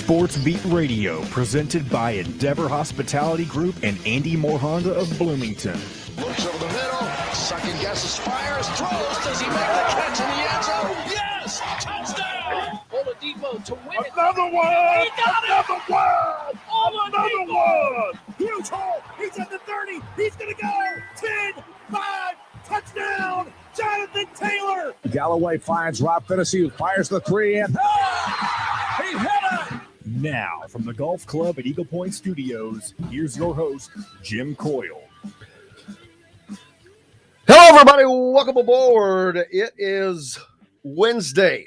Sports Beat Radio, presented by Endeavor Hospitality Group and Andy Morhonda of Bloomington. Looks over the middle, second guesses, fires, throws. Does he make the catch in the end zone? Yes! Touchdown! Oladipo to win it. Another one! He got Another it! one! Oladipo! Another one! Huge hole! He's at the 30! He's gonna go! 10, 5, touchdown! Jonathan Taylor! Galloway finds Rob Finnessy, who fires the three, and He hit it! Now, from the Golf Club at Eagle Point Studios, here's your host, Jim Coyle. Hello, everybody. Welcome aboard. It is Wednesday.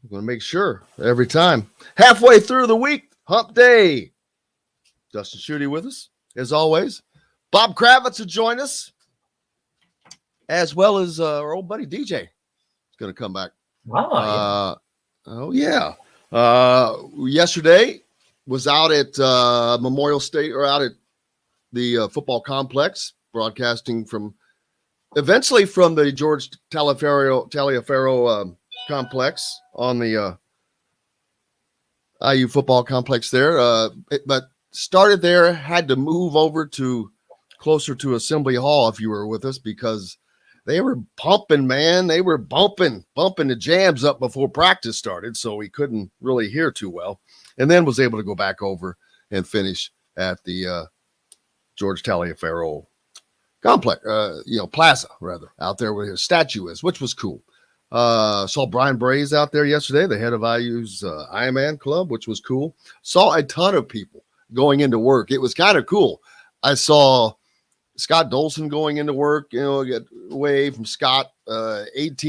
I'm going to make sure every time. Halfway through the week, hump day. Dustin Schutte with us, as always. Bob Kravitz will join us, as well as our old buddy DJ. He's going to come back. Yeah. Yesterday was out at Memorial State, or out at the football complex, broadcasting from the George Taliaferro complex on the IU football complex there. But started there, had to move over to closer to Assembly Hall if you were with us, because they were pumping, man. They were bumping the jams up before practice started, so we couldn't really hear too well. And then was able to go back over and finish at the George Taliaferro complex, plaza, rather, out there where his statue is, which was cool. Saw Brian Braze out there yesterday, the head of IU's Ironman Club, which was cool. Saw a ton of people going into work. It was kind of cool. I saw Scott Dolson going into work, get away from Scott. AT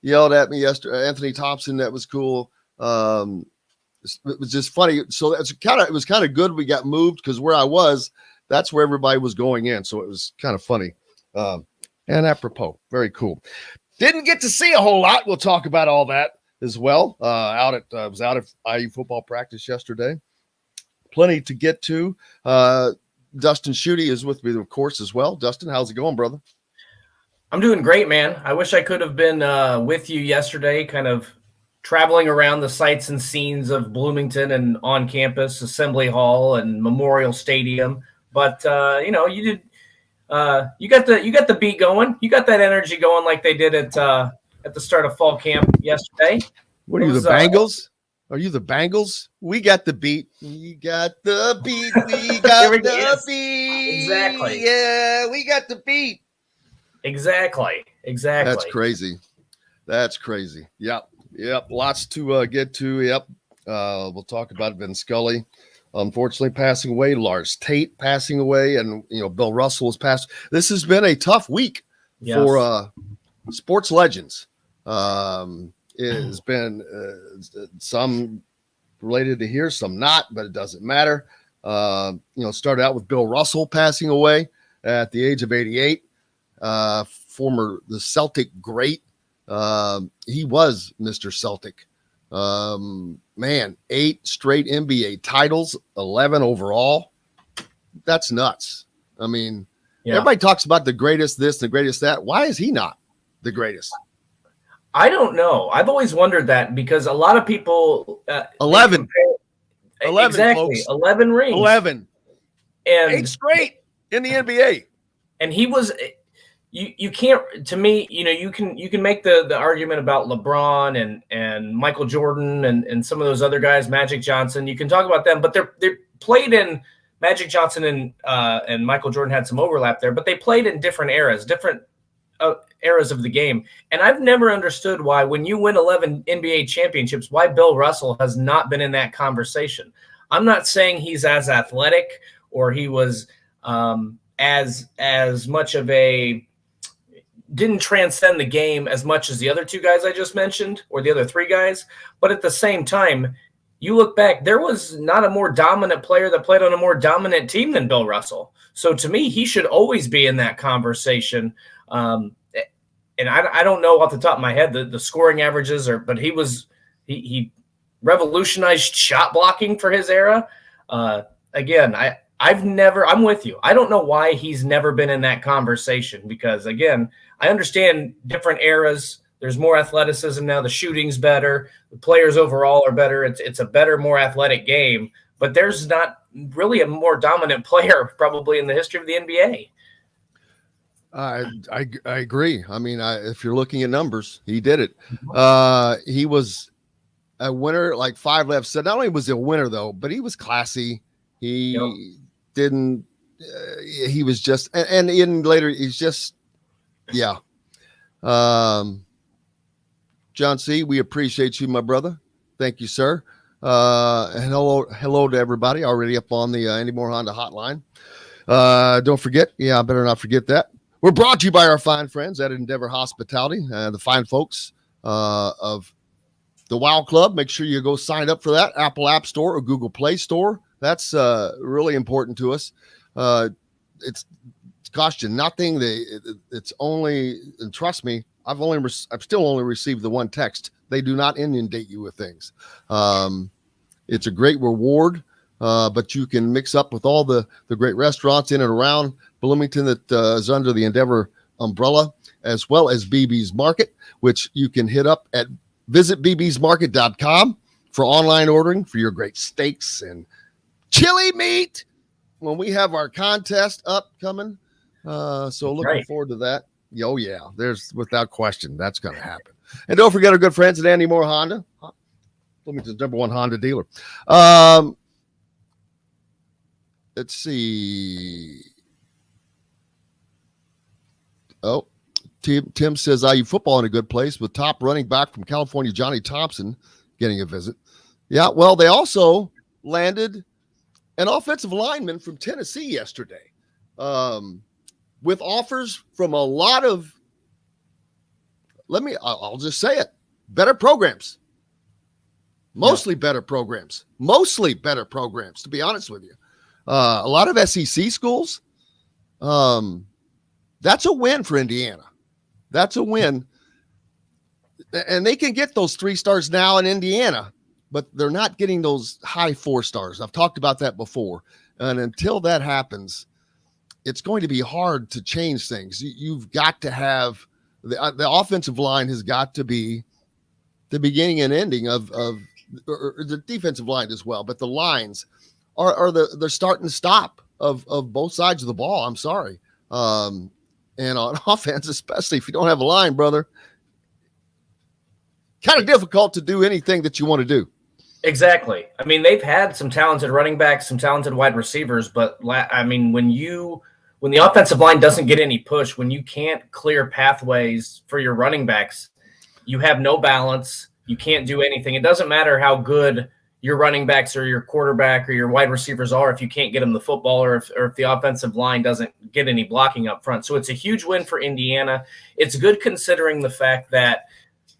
yelled at me yesterday. Anthony Thompson, that was cool. It was just funny. So it was kind of good. We got moved because where I was, that's where everybody was going in. So it was kind of funny. And apropos, very cool. Didn't get to see a whole lot. We'll talk about all that as well. I was out at IU football practice yesterday. Plenty to get to. Dustin Schutte is with me, of course, as well. Dustin, how's it going, brother? I'm doing great, man. I wish I could have been with you yesterday, kind of traveling around the sights and scenes of Bloomington and on campus, Assembly Hall and Memorial Stadium. But you did. You got the beat going. You got that energy going like they did at the start of fall camp yesterday. What are you, the Bengals? Are you the Bengals? We got the beat. We got the beat. We got the beat. Exactly. Yeah, we got the beat. Exactly. That's crazy. Yep. Lots to get to. Yep. We'll talk about it. Scully, unfortunately, passing away. Lars Tate passing away, and Bill Russell has passed. This has been a tough week for sports legends. It has been some related to here, some not, but it doesn't matter. Started out with Bill Russell passing away at the age of 88. The Celtic great. He was Mr. Celtic. 8 straight NBA titles, 11 overall. That's nuts. I mean, Everybody talks about the greatest this, the greatest that. Why is he not the greatest? I don't know. I've always wondered that, because a lot of people 11 exactly, folks. 11 rings. 11. And 8 straight in the NBA. And he was you can't, to me, you can make the argument about LeBron and Michael Jordan and some of those other guys, Magic Johnson. You can talk about them, but they played in Magic Johnson and Michael Jordan had some overlap there, but they played in different eras of the game. And I've never understood why, when you win 11 NBA championships, why Bill Russell has not been in that conversation. I'm not saying he's as athletic or he was as much of didn't transcend the game as much as the other two guys I just mentioned, or the other three guys. But at the same time, you look back, there was not a more dominant player that played on a more dominant team than Bill Russell. So to me, he should always be in that conversation. And I don't know off the top of my head the scoring averages, but he revolutionized shot blocking for his era. Again, I'm with you. I don't know why he's never been in that conversation, because again, I understand different eras. There's more athleticism now. The shooting's better. The players overall are better. It's a better, more athletic game. But there's not really a more dominant player probably in the history of the NBA. I agree. I mean, if you're looking at numbers, he did it. He was a winner, like 5 left. So not only was he a winner though, but he was classy. He didn't. He was just, and in later, he's just, yeah. John C., we appreciate you, my brother. Thank you, sir. And hello to everybody already up on the Andy Moore Honda hotline. Don't forget, I better not forget that. We're brought to you by our fine friends at Endeavor Hospitality, the fine folks of the Wow Club. Make sure you go sign up for that, Apple App Store or Google Play Store. That's really important to us. It's cost you nothing. It's only, and trust me, I've still only received the one text. They do not inundate you with things. It's a great reward, but you can mix up with all the great restaurants in and around Bloomington that is under the Endeavor umbrella, as well as BB's Market, which you can hit up at visitbbsmarket.com for online ordering for your great steaks and chili meat when we have our contest upcoming. So looking forward to that. Oh yeah, there's without question that's going to happen. And don't forget our good friends at Andy Moore Honda, Bloomington's #1 Honda dealer. Let's see. Oh, Tim says IU football in a good place with top running back from California, Johnny Thompson, getting a visit. Yeah, well, they also landed an offensive lineman from Tennessee yesterday. With offers from a lot of, I'll just say it, better programs. Mostly better programs, to be honest with you. A lot of SEC schools. That's a win for Indiana. That's a win. And they can get those 3 stars now in Indiana, but they're not getting those high 4 stars. I've talked about that before. And until that happens, it's going to be hard to change things. You've got to have the offensive line has got to be the beginning and ending of the defensive line as well. But the lines are they're starting to stop of both sides of the ball. I'm sorry. And on offense, especially if you don't have a line, brother, kind of difficult to do anything that you want to do. Exactly. I mean, they've had some talented running backs, some talented wide receivers, but I mean, when the offensive line doesn't get any push, when you can't clear pathways for your running backs, you have no balance. You can't do anything. It doesn't matter how good your running backs or your quarterback or your wide receivers are if you can't get them the football or if the offensive line doesn't get any blocking up front. So it's a huge win for Indiana. It's good considering the fact that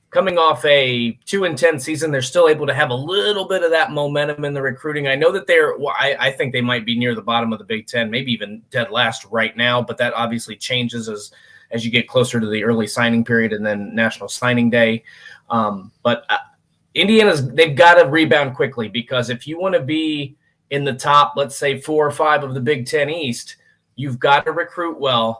coming off a 2-10 season, they're still able to have a little bit of that momentum in the recruiting. I know that I think they might be near the bottom of the Big Ten, maybe even dead last right now, but that obviously changes as you get closer to the early signing period and then National Signing Day. But they've got to rebound quickly, because if you want to be in the top, let's say 4 or 5 of the Big Ten East, you've got to recruit well.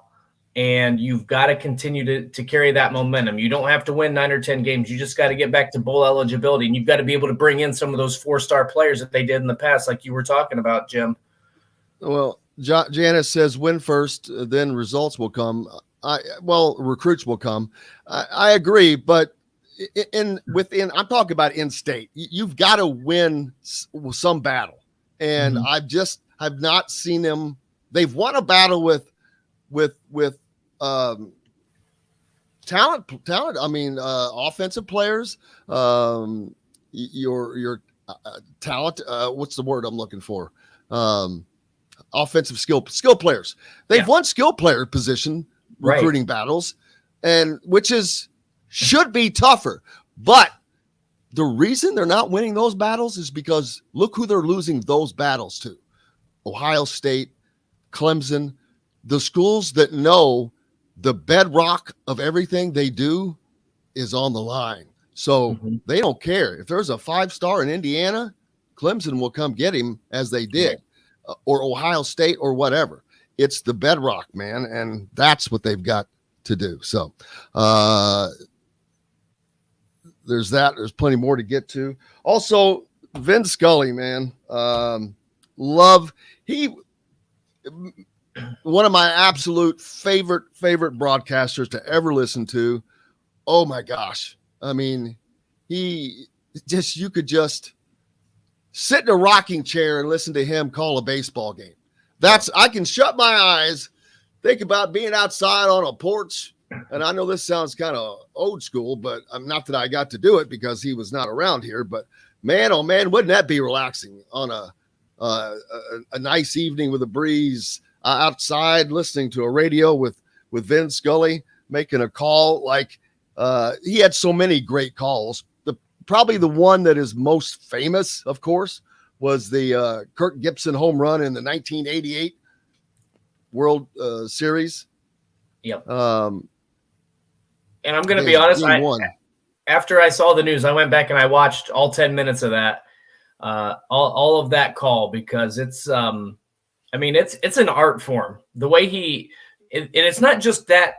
And you've got to continue to carry that momentum. You don't have to win 9 or 10 games. You just got to get back to bowl eligibility. And you've got to be able to bring in some of those 4-star players that they did in the past, like you were talking about, Jim. Well, Janice says win first, then results will come. Recruits will come. I agree, but I'm talking about in-state. You've got to win some battle. And I've not seen them. They've won a battle with talent. I mean, offensive players, your talent. What's the word I'm looking for? Offensive skill players. They've won skill player position recruiting battles, and should be tougher. But the reason they're not winning those battles is because look who they're losing those battles to: Ohio State, Clemson. The schools that know the bedrock of everything they do is on the line. So they don't care. If there's a 5-star in Indiana, Clemson will come get him, as they did, or Ohio State or whatever. It's the bedrock, man, and that's what they've got to do. So there's that. There's plenty more to get to. Also, Vin Scully, man, love. One of my absolute favorite broadcasters to ever listen to. Oh my gosh. I mean, you could just sit in a rocking chair and listen to him call a baseball game. I can shut my eyes, think about being outside on a porch. And I know this sounds kind of old school, but I'm not that I got to do it because he was not around here, but man, oh man, wouldn't that be relaxing on a nice evening with a breeze outside, listening to a radio with Vin Scully making a call. Like he had so many great calls. Probably the one that is most famous, of course, was the Kirk Gibson home run in the 1988 World Series. Yep. And I'm going to be honest, after I saw the news, I went back and I watched all 10 minutes of that, all of that call, because it's an art form. The way it's not just that,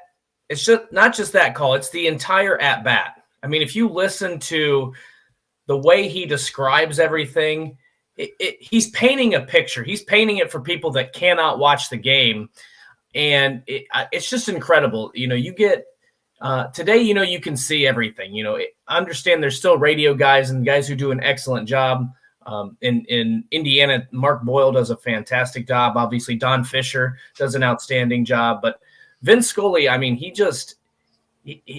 it's just not just that call. It's the entire at bat. I mean, if you listen to the way he describes everything, he's painting a picture. He's painting it for people that cannot watch the game. And it's just incredible. You get today, you can see everything. Understand there's still radio guys and guys who do an excellent job. In Indiana, Mark Boyle does a fantastic job. Obviously, Don Fisher does an outstanding job. But Vince Scully, I mean, he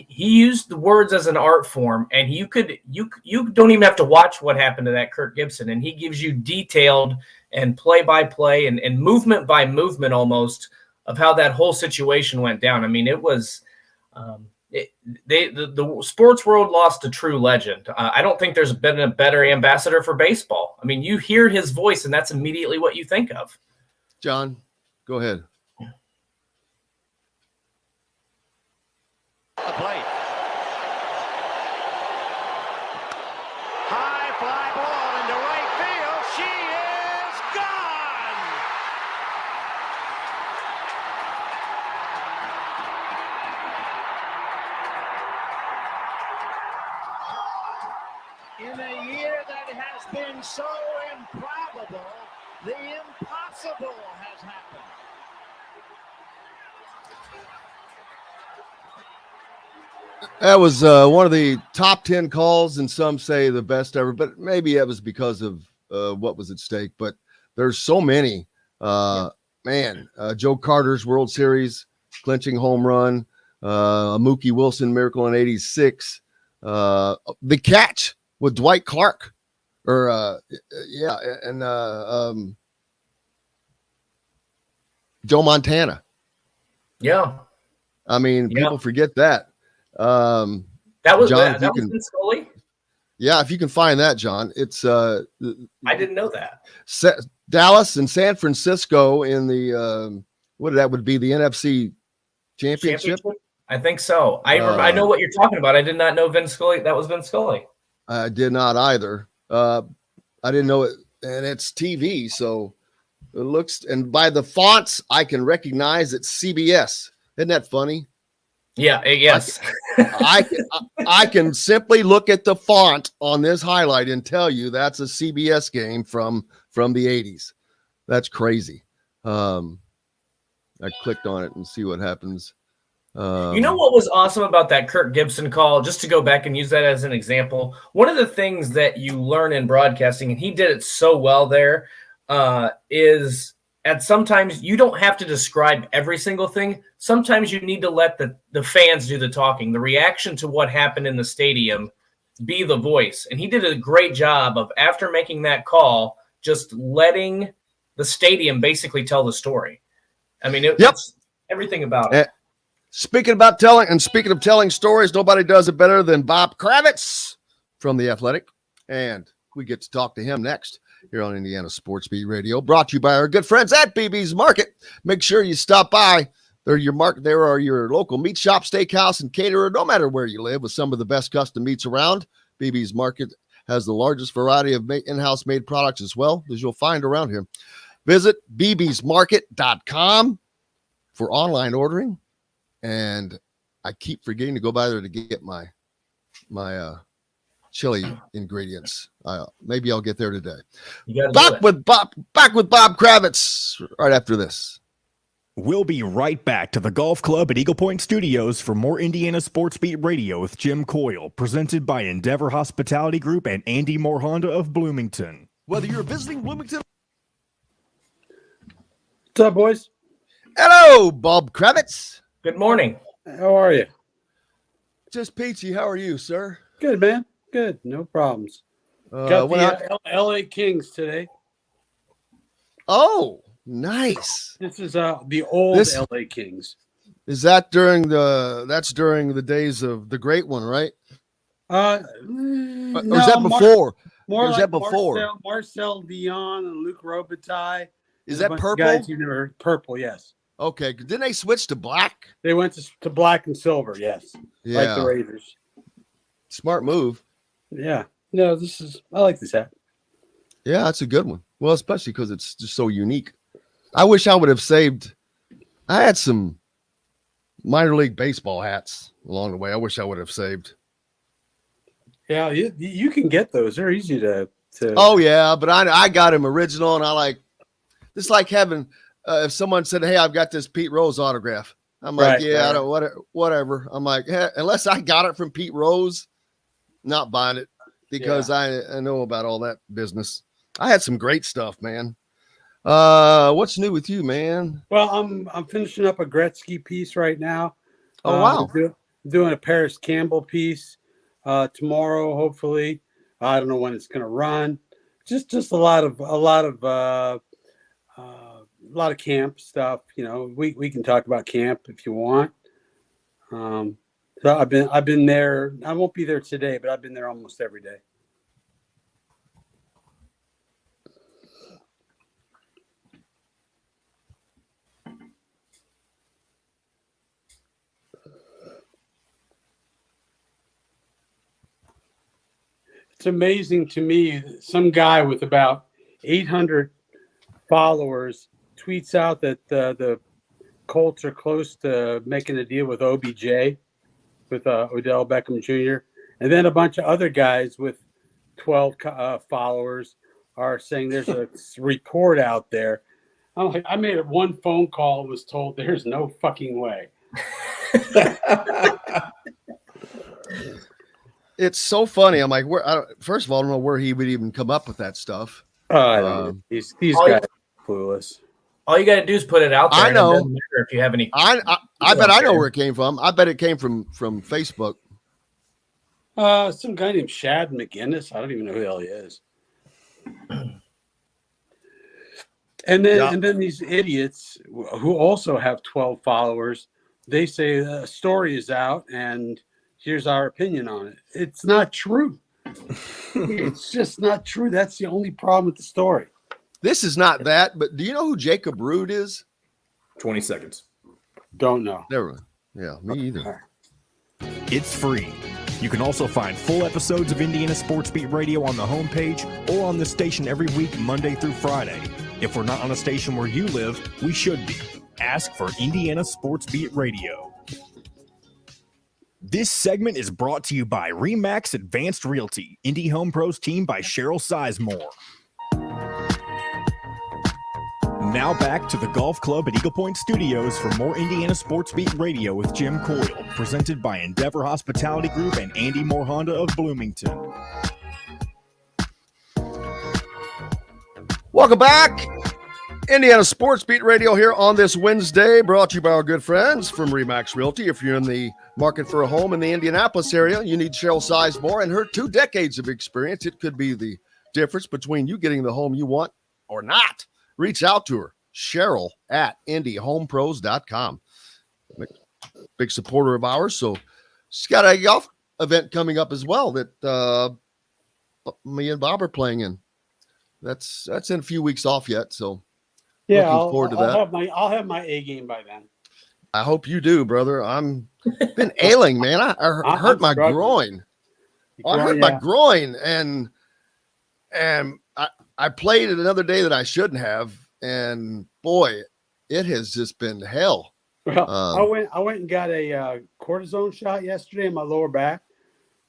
used the words as an art form, and you don't even have to watch what happened to that Kirk Gibson, and he gives you detailed and play-by-play and movement by movement almost of how that whole situation went down. I mean, it was the sports world lost a true legend. I don't think there's been a better ambassador for baseball. I mean, you hear his voice, and that's immediately what you think of. John, go ahead. The plate. High fly ball into right field. She is gone. In a year that has been so improbable, the impossible has happened. That was one of the top 10 calls, and some say the best ever, but maybe it was because of what was at stake. But there's so many. Joe Carter's World Series clinching home run, a Mookie Wilson miracle in '86, the catch with Dwight Clark, Joe Montana. Yeah, I mean, people forget that. That was John, Vince Scully. Yeah, if you can find that, John, it's I didn't know that. Dallas and San Francisco in the that would be the NFC championship. I think so. I know what you're talking about. I did not know Vince Scully. That was Vince Scully. I did not either. I didn't know it, and it's TV, so it looks. And by the fonts, I can recognize it's CBS. Isn't that funny? Yeah. Yes. I can simply look at the font on this highlight and tell you that's a CBS game from the 80s. That's crazy. I clicked on it and see what happens. You know what was awesome about that Kirk Gibson call, just to go back and use that as an example, one of the things that you learn in broadcasting, and he did it so well there, is at sometimes you don't have to describe every single thing. Sometimes you need to let the fans do the talking, the reaction to what happened in the stadium, be the voice. And he did a great job of, after making that call, just letting the stadium basically tell the story. I mean, it's everything about it. Speaking of telling stories, nobody does it better than Bob Kravitz from The Athletic. And we get to talk to him next here on Indiana Sports Beat Radio, brought to you by our good friends at BB's Market. Make sure you stop by. There are your local meat shop, steakhouse, and caterer, no matter where you live, with some of the best custom meats around. BB's Market has the largest variety of in-house made products as well as you'll find around here. Visit bbsmarket.com for online ordering. And I keep forgetting to go by there to get my chili ingredients. Maybe I'll get there today. You Back with Bob Kravitz right after this. We'll be right back to the Golf Club at Eagle Point Studios for more Indiana Sports Beat Radio with Jim Coyle, presented by Endeavor Hospitality Group and Andy Moore Honda of Bloomington. Whether you're visiting Bloomington. What's up, boys? Hello, Bob Kravitz. Good morning. How are you? Just peachy. How are you, sir? Good, man. Good. No problems. Got the LA Kings today. Oh, nice. This is the old LA Kings. Is that during the days of the great one, right? No, or is that before? More like that before? Marcel Dion and Luc Robitaille. Is that purple? Guys you never heard. Purple, yes. Okay. Didn't they switch to black? They went to black and silver, yes. Yeah. Like the Raiders. Smart move. Yeah. No, I like this hat. Yeah, that's a good one. Well, especially because it's just so unique. I wish I would have saved. I had some minor league baseball hats along the way. I wish I would have saved. Yeah, you can get those. They're easy to. Oh yeah, but I got him original, and I like. It's like having if someone said, "Hey, I've got this Pete Rose autograph." I'm like, I don't whatever. I'm like, hey, unless I got it from Pete Rose, not buying it because I know about all that business. I had some great stuff, man. What's new with you, man? Well, I'm finishing up a Gretzky piece right now. Oh wow, doing a Paris Campbell piece tomorrow, hopefully. I don't know when it's going to run. Just a lot of camp stuff. You know, we can talk about camp if you want. So I've been there. I won't be there today, but I've been there almost every day. It's amazing to me. Some guy with about 800 followers tweets out that the Colts are close to making a deal with OBJ, with Odell Beckham Jr. And then a bunch of other guys with 12 followers are saying there's a report out there. I'm like, I made one phone call and was told there's no fucking way. It's so funny. I'm like, first of all, I don't know where he would even come up with that stuff. I don't know. These guys are clueless. All you got to do is put it out there. I know. It doesn't matter if you have any. I bet I know where it came from. I bet it came from Facebook. Some guy named Shad McGinnis. I don't even know who the hell he is. And then these idiots who also have 12 followers, they say a story is out and here's our opinion on it. It's not true. It's just not true. That's the only problem with the story. This is not that, but do you know who Jacob Rude is? 20 seconds. Don't know. Never mind. Yeah, me either. It's free. You can also find full episodes of Indiana Sports Beat Radio on the homepage or on the station every week, Monday through Friday. If we're not on a station where you live, we should be. Ask for Indiana Sports Beat Radio. This segment is brought to you by RE/MAX Advanced Realty, Indy Home Pros team by Cheryl Sizemore. Now back to the Golf Club at Eagle Point Studios for more Indiana Sports Beat Radio with Jim Coyle, presented by Endeavor Hospitality Group and Andy Moore Honda of Bloomington. Welcome back. Indiana Sports Beat Radio here on this Wednesday, brought to you by our good friends from RE/MAX Realty. If you're in the market for a home in the Indianapolis area, you need Cheryl Sizemore and her 2 decades of experience. It could be the difference between you getting the home you want or not. Reach out to her, Cheryl at IndyHomePros.com. Big supporter of ours. So she's got a golf event coming up as well that me and Bob are playing in. That's in a few weeks off yet. So yeah, looking forward to that. I'll have my A game by then. I hope you do, brother. I'm been ailing, man. I hurt my groin. I hurt my groin, and I played it another day that I shouldn't have, and boy, it has just been hell. Well, I went and got a cortisone shot yesterday in my lower back,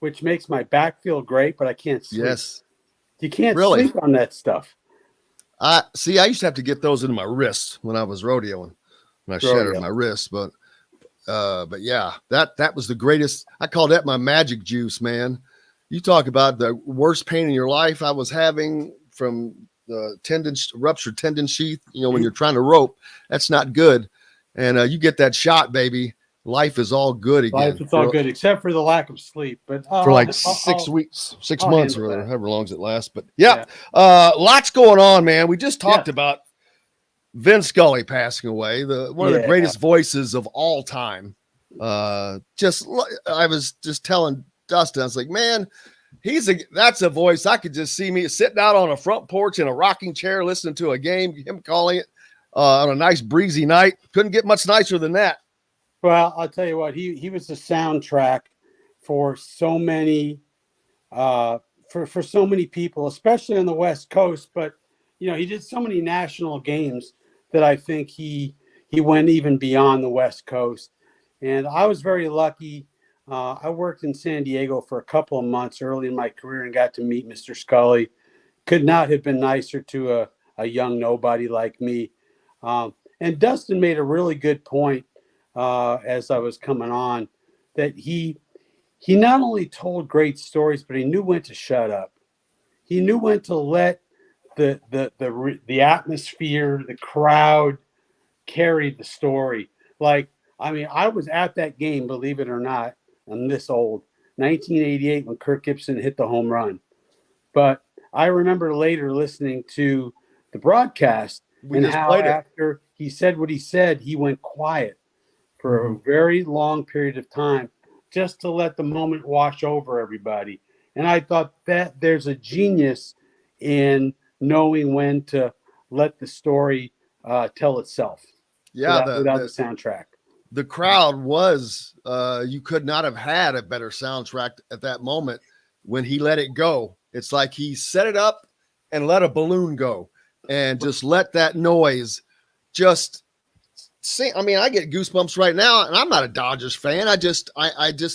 which makes my back feel great, but I can't sleep. Yes. You can't Really? sleep on that stuff. I used to have to get those into my wrists when I was rodeoing. When I shattered my wrist, but yeah, that was the greatest. I call that my magic juice, man. You talk about the worst pain in your life I was having from the ruptured tendon sheath, when you're trying to rope, that's not good. And you get that shot, baby. Life is all good again. Life is all good, except for the lack of sleep. But for like 6 weeks, 6 months, or however long it lasts. But yeah, lots going on, man. We just talked about Vin Scully passing away, one of the greatest voices of all time. I was just telling Dustin, I was like, man, that's a voice. I could just see me sitting out on a front porch in a rocking chair, listening to a game, him calling it on a nice breezy night. Couldn't get much nicer than that. Well, I'll tell you what, he was the soundtrack for so many, for so many people, especially on the West Coast. But, he did so many national games that I think he went even beyond the West Coast. And I was very lucky. I worked in San Diego for a couple of months early in my career and got to meet Mr. Scully. Could not have been nicer to a young nobody like me. And Dustin made a really good point as I was coming on, that he not only told great stories, but he knew when to shut up. He knew when to let the atmosphere, the crowd carry the story. I was at that game, believe it or not. I'm this old, 1988, when Kirk Gibson hit the home run. But I remember later listening to the broadcast and how after he said what he said, he went quiet for a very long period of time just to let the moment wash over everybody. And I thought that there's a genius in knowing when to let the story tell itself. Yeah, without the soundtrack. The crowd was, you could not have had a better soundtrack at that moment when he let it go. It's like he set it up and let a balloon go and just let that noise just sing. I mean, I get goosebumps right now, and I'm not a Dodgers fan. I just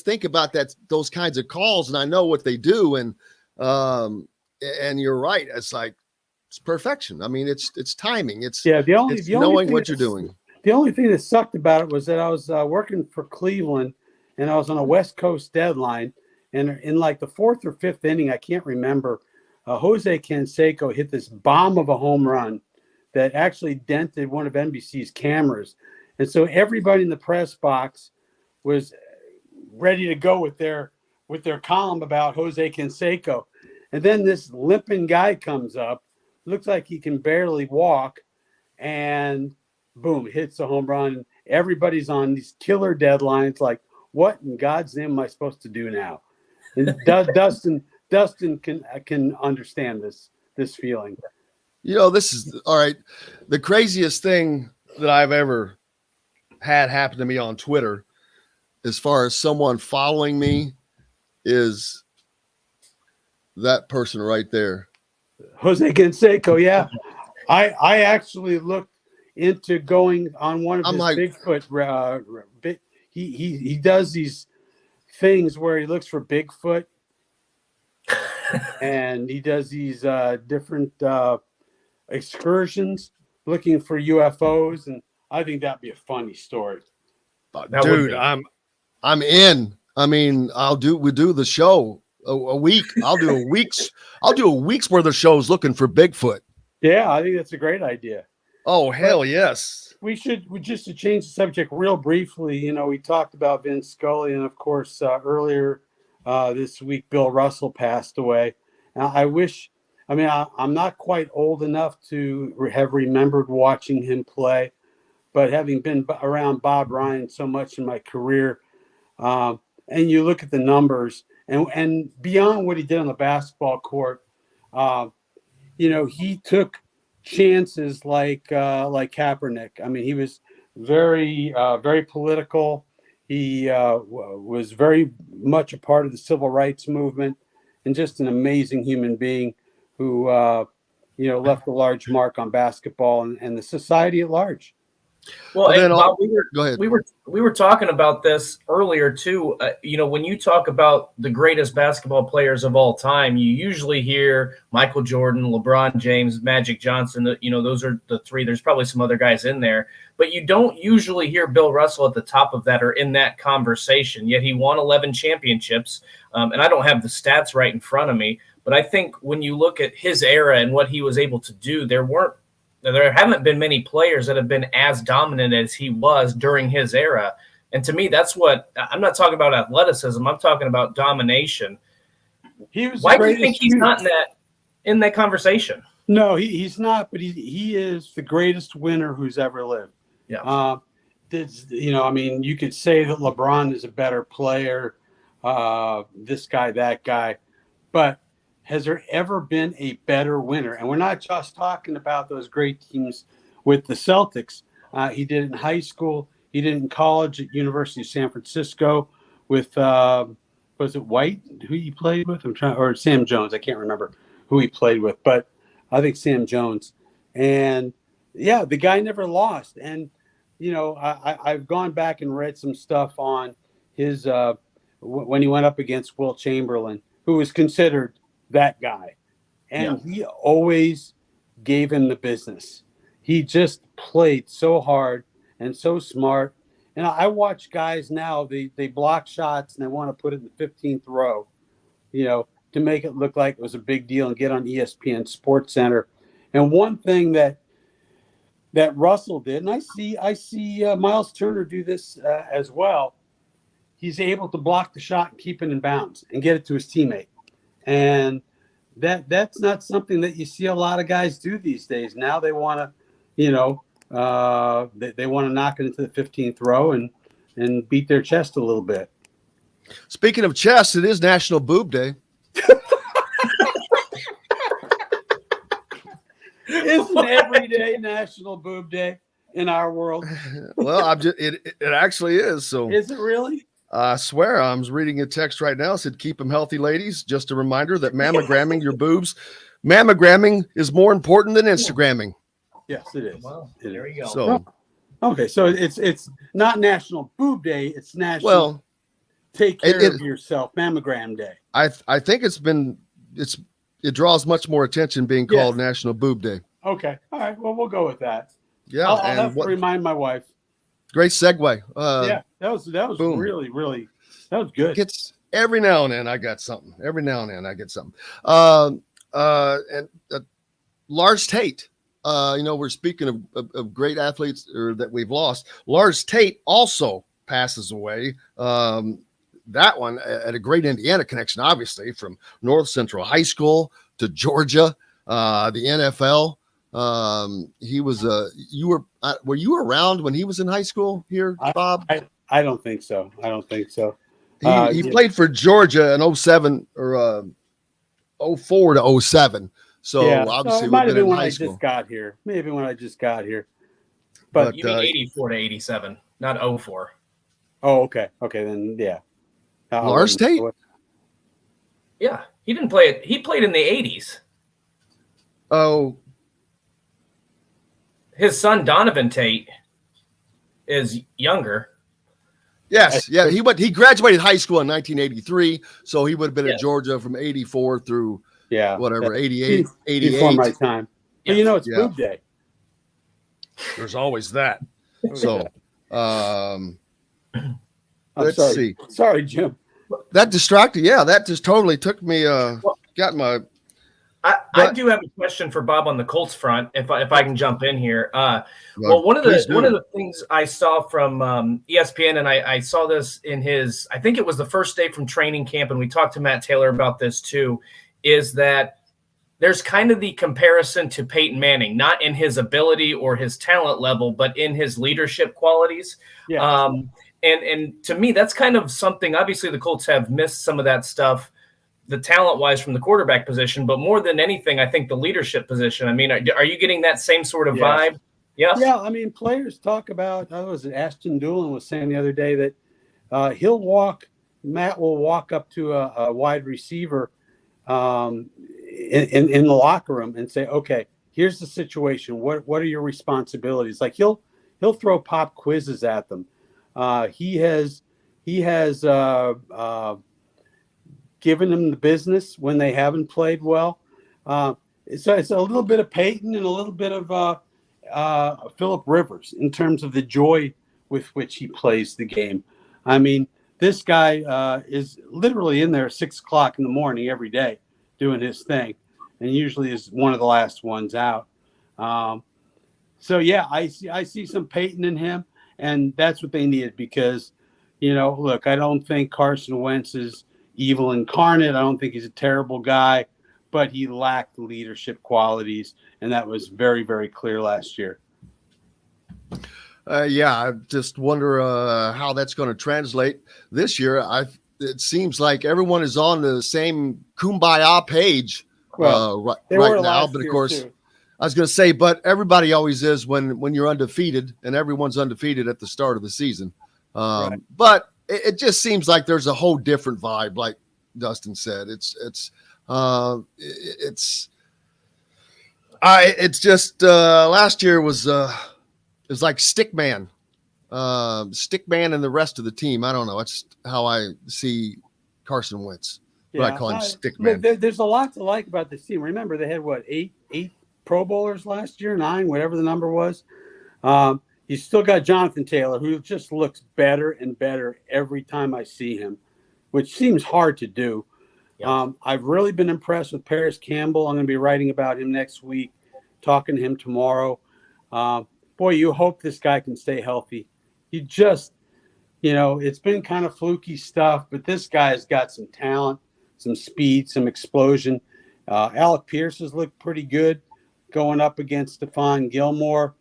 think about those kinds of calls, and I know what they do. And you're right. It's like, it's perfection. I mean, it's timing. It's knowing what you're doing. The only thing that sucked about it was that I was working for Cleveland, and I was on a West Coast deadline. And in like the fourth or fifth inning, I can't remember, Jose Canseco hit this bomb of a home run that actually dented one of NBC's cameras. And so everybody in the press box was ready to go with their column about Jose Canseco. And then this limping guy comes up, looks like he can barely walk, and boom, hits a home run. Everybody's on these killer deadlines. Like, what in God's name am I supposed to do now? And Dustin can understand this feeling. This is all right. The craziest thing that I've ever had happen to me on Twitter, as far as someone following me, is that person right there, Jose Canseco. Yeah, I actually looked into going on one of his Bigfoot. He does these things where he looks for Bigfoot, and he does these different excursions looking for UFOs, and I think that'd be a funny story. Dude, I'm in. I mean, we do the show a week. I'll do a week's worth of shows looking for Bigfoot. Yeah, I think that's a great idea. Oh, hell yes. Just to change the subject real briefly, we talked about Vince Scully, and of course, earlier this week, Bill Russell passed away. Now, I'm not quite old enough to have remembered watching him play, but having been around Bob Ryan so much in my career, and you look at the numbers, and beyond what he did on the basketball court, he took chances like Kaepernick. I mean, he was very, very political. He was very much a part of the civil rights movement, and just an amazing human being who, left a large mark on basketball and the society at large. Well, Well, hey, then Bob, go ahead. we were talking about this earlier too. When you talk about the greatest basketball players of all time, you usually hear Michael Jordan, LeBron James, Magic Johnson. Those are the three. There's probably some other guys in there, but you don't usually hear Bill Russell at the top of that or in that conversation. Yet he won 11 championships, and I don't have the stats right in front of me, but I think when you look at his era and what he was able to do, there haven't been many players that have been as dominant as he was during his era. And to me, that's what I'm not talking about athleticism. I'm talking about domination. Why do you think he's not in that conversation? No, he's not, but he is the greatest winner who's ever lived. Yeah. You could say that LeBron is a better player, this guy, that guy, but has there ever been a better winner? And we're not just talking about those great teams with the Celtics. He did it in high school. He did it in college at University of San Francisco with, was it White, who he played with? Or Sam Jones. I can't remember who he played with, but I think Sam Jones. And, yeah, the guy never lost. And, I've gone back and read some stuff on his when he went up against Will Chamberlain, who was considered that guy, and he always gave him the business. He just played so hard and so smart. And I watch guys now, they block shots and they want to put it in the 15th row, to make it look like it was a big deal and get on ESPN Sports Center. And one thing that Russell did, and I see Miles Turner do this as well, he's able to block the shot and keep it in bounds and get it to his teammate. And that's not something that you see a lot of guys do these days. Now they want to, they want to knock it into the 15th row and beat their chest a little bit. Speaking of chest, it is National Boob Day. Isn't every day National Boob Day in our world? Well, it actually is. So is it really? I swear, I'm reading a text right now. It said, keep them healthy, ladies. Just a reminder that mammogramming your boobs, mammogramming is more important than Instagramming. Yes, it is. Well, there you go. So, okay, so it's not National Boob Day. It's National Take Care of Yourself Mammogram Day. I think it draws much more attention being called National Boob Day. Okay, all right. Well, we'll go with that. Yeah, I'll have to remind my wife. Great segue. That was boom. really that was good. It's every now and then I get something. And Lars Tate. We're speaking of great athletes that we've lost. Lars Tate also passes away. That one at a great Indiana connection, obviously, from North Central High School to Georgia, the NFL. He was were you around when he was in high school here, Bob? I don't think so. He played for Georgia in 07 or 04 to 07. So obviously it might have been when high I school. just got here. Maybe when I just got here. But you mean 84 to 87, not 04. Oh, okay. Okay, then Lars Tate? Yeah, he didn't play it. He played in the 80s. Oh. His son Donovan Tate is younger. Yes, yeah. He graduated high school in 1983, so he would have been at Georgia from 84 through 88, 88. Before my time. But it's Boob Day. There's always that. So, let's sorry. see. Sorry, Jim. That distracted. Yeah, that just totally took me. Got my. I do have a question for Bob on the Colts front, if I can jump in here. One of the things I saw from ESPN, and I saw this in his, I think it was the first day from training camp, and we talked to Matt Taylor about this too, is that there's kind of the comparison to Peyton Manning, not in his ability or his talent level, but in his leadership qualities. Yeah. And to me, that's kind of something. Obviously, the Colts have missed some of that stuff, the talent-wise from the quarterback position, but more than anything, I think the leadership position. I mean, are you getting that same sort of vibe? Yeah. Yeah, I mean, players talk about, Ashton Doolin was saying the other day that Matt will walk up to a wide receiver in the locker room and say, okay, here's the situation. What are your responsibilities? Like he'll he'll throw pop quizzes at them. He has given them the business when they haven't played well. So it's a little bit of Peyton and a little bit of Phillip Rivers in terms of the joy with which he plays the game. I mean, this guy is literally in there at 6 o'clock in the morning every day doing his thing, and usually is one of the last ones out. So yeah, I see some Peyton in him, and that's what they needed because, look, I don't think Carson Wentz is evil incarnate. I don't think he's a terrible guy, but he lacked leadership qualities, and that was very, very clear last year. I just wonder how that's going to translate this year. It seems like everyone is on the same kumbaya page right now. But of course, too. I was going to say, but everybody always is when you're undefeated, and everyone's undefeated at the start of the season. Right. But it just seems like there's a whole different vibe, like Dustin said. It's just last year was like Stickman and the rest of the team. I don't know. That's how I see Carson Wentz. But I call him Stickman. There's a lot to like about this team. Remember, they had eight Pro Bowlers last year, 9, whatever the number was. You still got Jonathan Taylor, who just looks better and better every time I see him, which seems hard to do. Yep. I've really been impressed with Paris Campbell. I'm going to be writing about him next week, talking to him tomorrow. Boy, you hope this guy can stay healthy. You just, it's been kind of fluky stuff, but this guy's got some talent, some speed, some explosion. Alec Pierce has looked pretty good going up against Stephon Gilmore.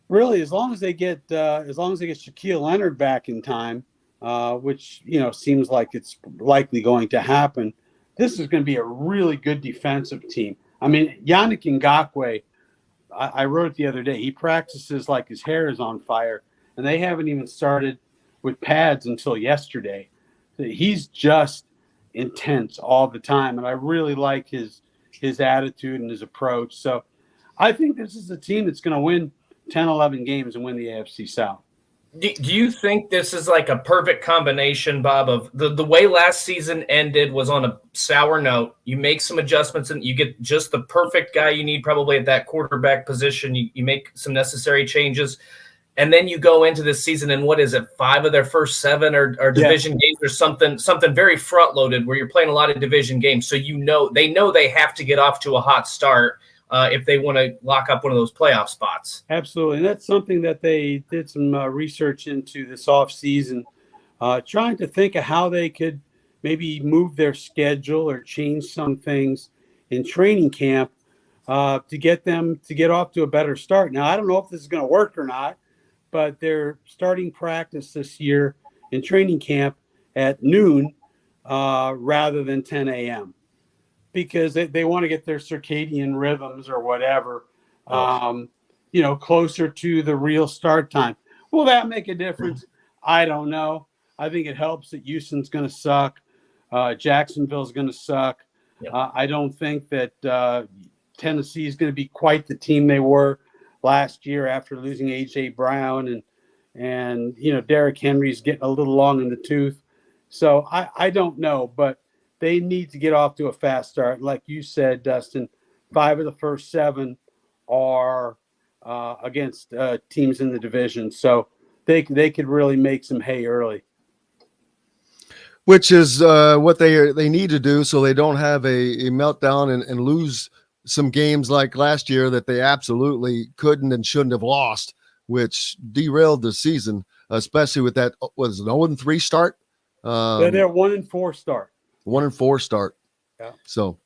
Really, as long as they get Shaquille Leonard back in time, which seems like it's likely going to happen, this is going to be a really good defensive team. I mean, Yannick Ngakoue, I wrote it the other day. He practices like his hair is on fire, and they haven't even started with pads until yesterday. He's just intense all the time, and I really like his attitude and his approach. So I think this is a team that's going to win 10, 11 games and win the AFC South. Do you think this is like a perfect combination, Bob, of the way last season ended was on a sour note? You make some adjustments and you get just the perfect guy you need probably at that quarterback position. You make some necessary changes. And then you go into this season and what is it, 5 of their first 7 are division games or something very front loaded where you're playing a lot of division games. So they know they have to get off to a hot start if they want to lock up one of those playoff spots. Absolutely. And that's something that they did some research into this offseason, trying to think of how they could maybe move their schedule or change some things in training camp to get them to get off to a better start. Now, I don't know if this is going to work or not, but they're starting practice this year in training camp at noon rather than 10 a.m. because they want to get their circadian rhythms or whatever, closer to the real start time. Will that make a difference? I don't know. I think it helps that Houston's going to suck. Jacksonville's going to suck. Yep. I don't think that Tennessee is going to be quite the team they were last year after losing A.J. Brown and Derrick Henry's getting a little long in the tooth. So I don't know, but they need to get off to a fast start. Like you said, Dustin, 5 of the first 7 are against teams in the division. So they could really make some hay early. Which is what they need to do so they don't have a meltdown and lose some games like last year that they absolutely couldn't and shouldn't have lost, which derailed the season, especially with that, was an 0-3 start? They're 1-4 start. 1-4 start. Yeah. So,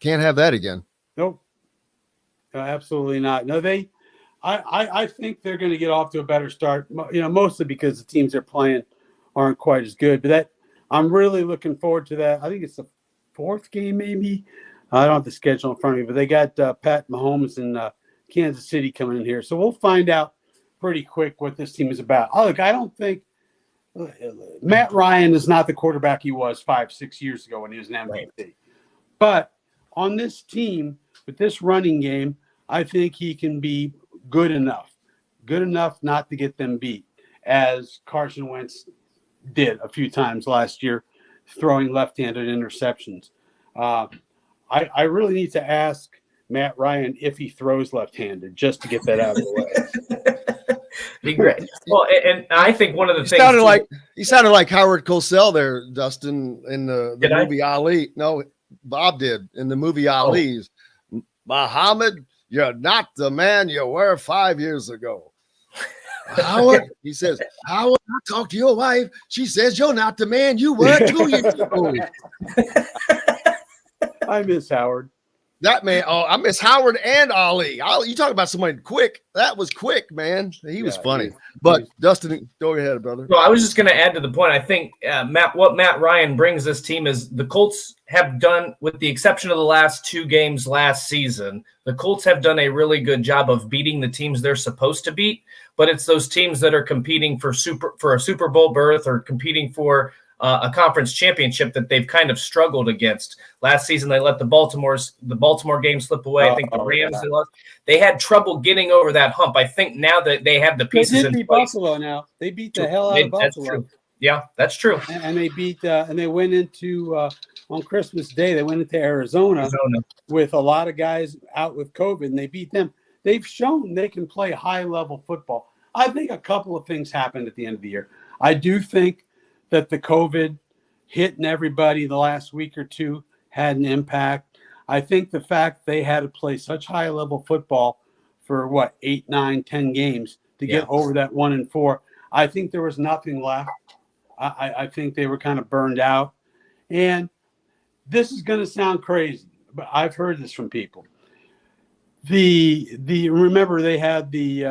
can't have that again. Nope. No, absolutely not. No, I think they're going to get off to a better start, mostly because the teams they're playing aren't quite as good. But I'm really looking forward to that. I think it's the 4th game maybe. I don't have the schedule in front of me, but they got Pat Mahomes and Kansas City coming in here. So we'll find out pretty quick what this team is about. Oh, look, I don't think Matt Ryan is not the quarterback he was 5-6 years ago when he was an MVP. Right. But on this team, with this running game, I think he can be good enough. good enough not to get them beat, as Carson Wentz did a few times last year, throwing left-handed interceptions. I really need to ask Matt Ryan if he throws left-handed, just to get that out of the way. Be great. Well, and I think one of the things he sounded like Howard Cosell there, Dustin, in the movie Ali. No, Bob did in the movie Ali's. Muhammad, you're not the man you were 5 years ago. Howard, he says, Howard, I talked to your wife. She says you're not the man you were 2 years ago. I miss Howard. That man, I miss Howard and Ali. You talk about somebody quick. That was quick, man. He was funny. But Dustin, go ahead, brother. Well, I was just going to add to the point. I think what Matt Ryan brings this team is the Colts have done, with the exception of the last 2 games last season, the Colts have done a really good job of beating the teams they're supposed to beat. But it's those teams that are competing for a Super Bowl berth or competing for a conference championship that they've kind of struggled against. Last season, they let the Baltimore game slip away. I think the Rams, they had trouble getting over that hump. I think now that they have the pieces in place. Buffalo now. They beat the hell out of Buffalo. That's true. Yeah, that's true. And they beat, and they went into, on Christmas Day, they went into Arizona with a lot of guys out with COVID, and they beat them. They've shown they can play high-level football. I think a couple of things happened at the end of the year. I do think that the COVID hitting everybody the last week or two had an impact. I think the fact they had to play such high-level football for, 8, 9, 10 games to get over that 1-4, I think there was nothing left. I think they were kind of burned out. And this is going to sound crazy, but I've heard this from people. Remember they had the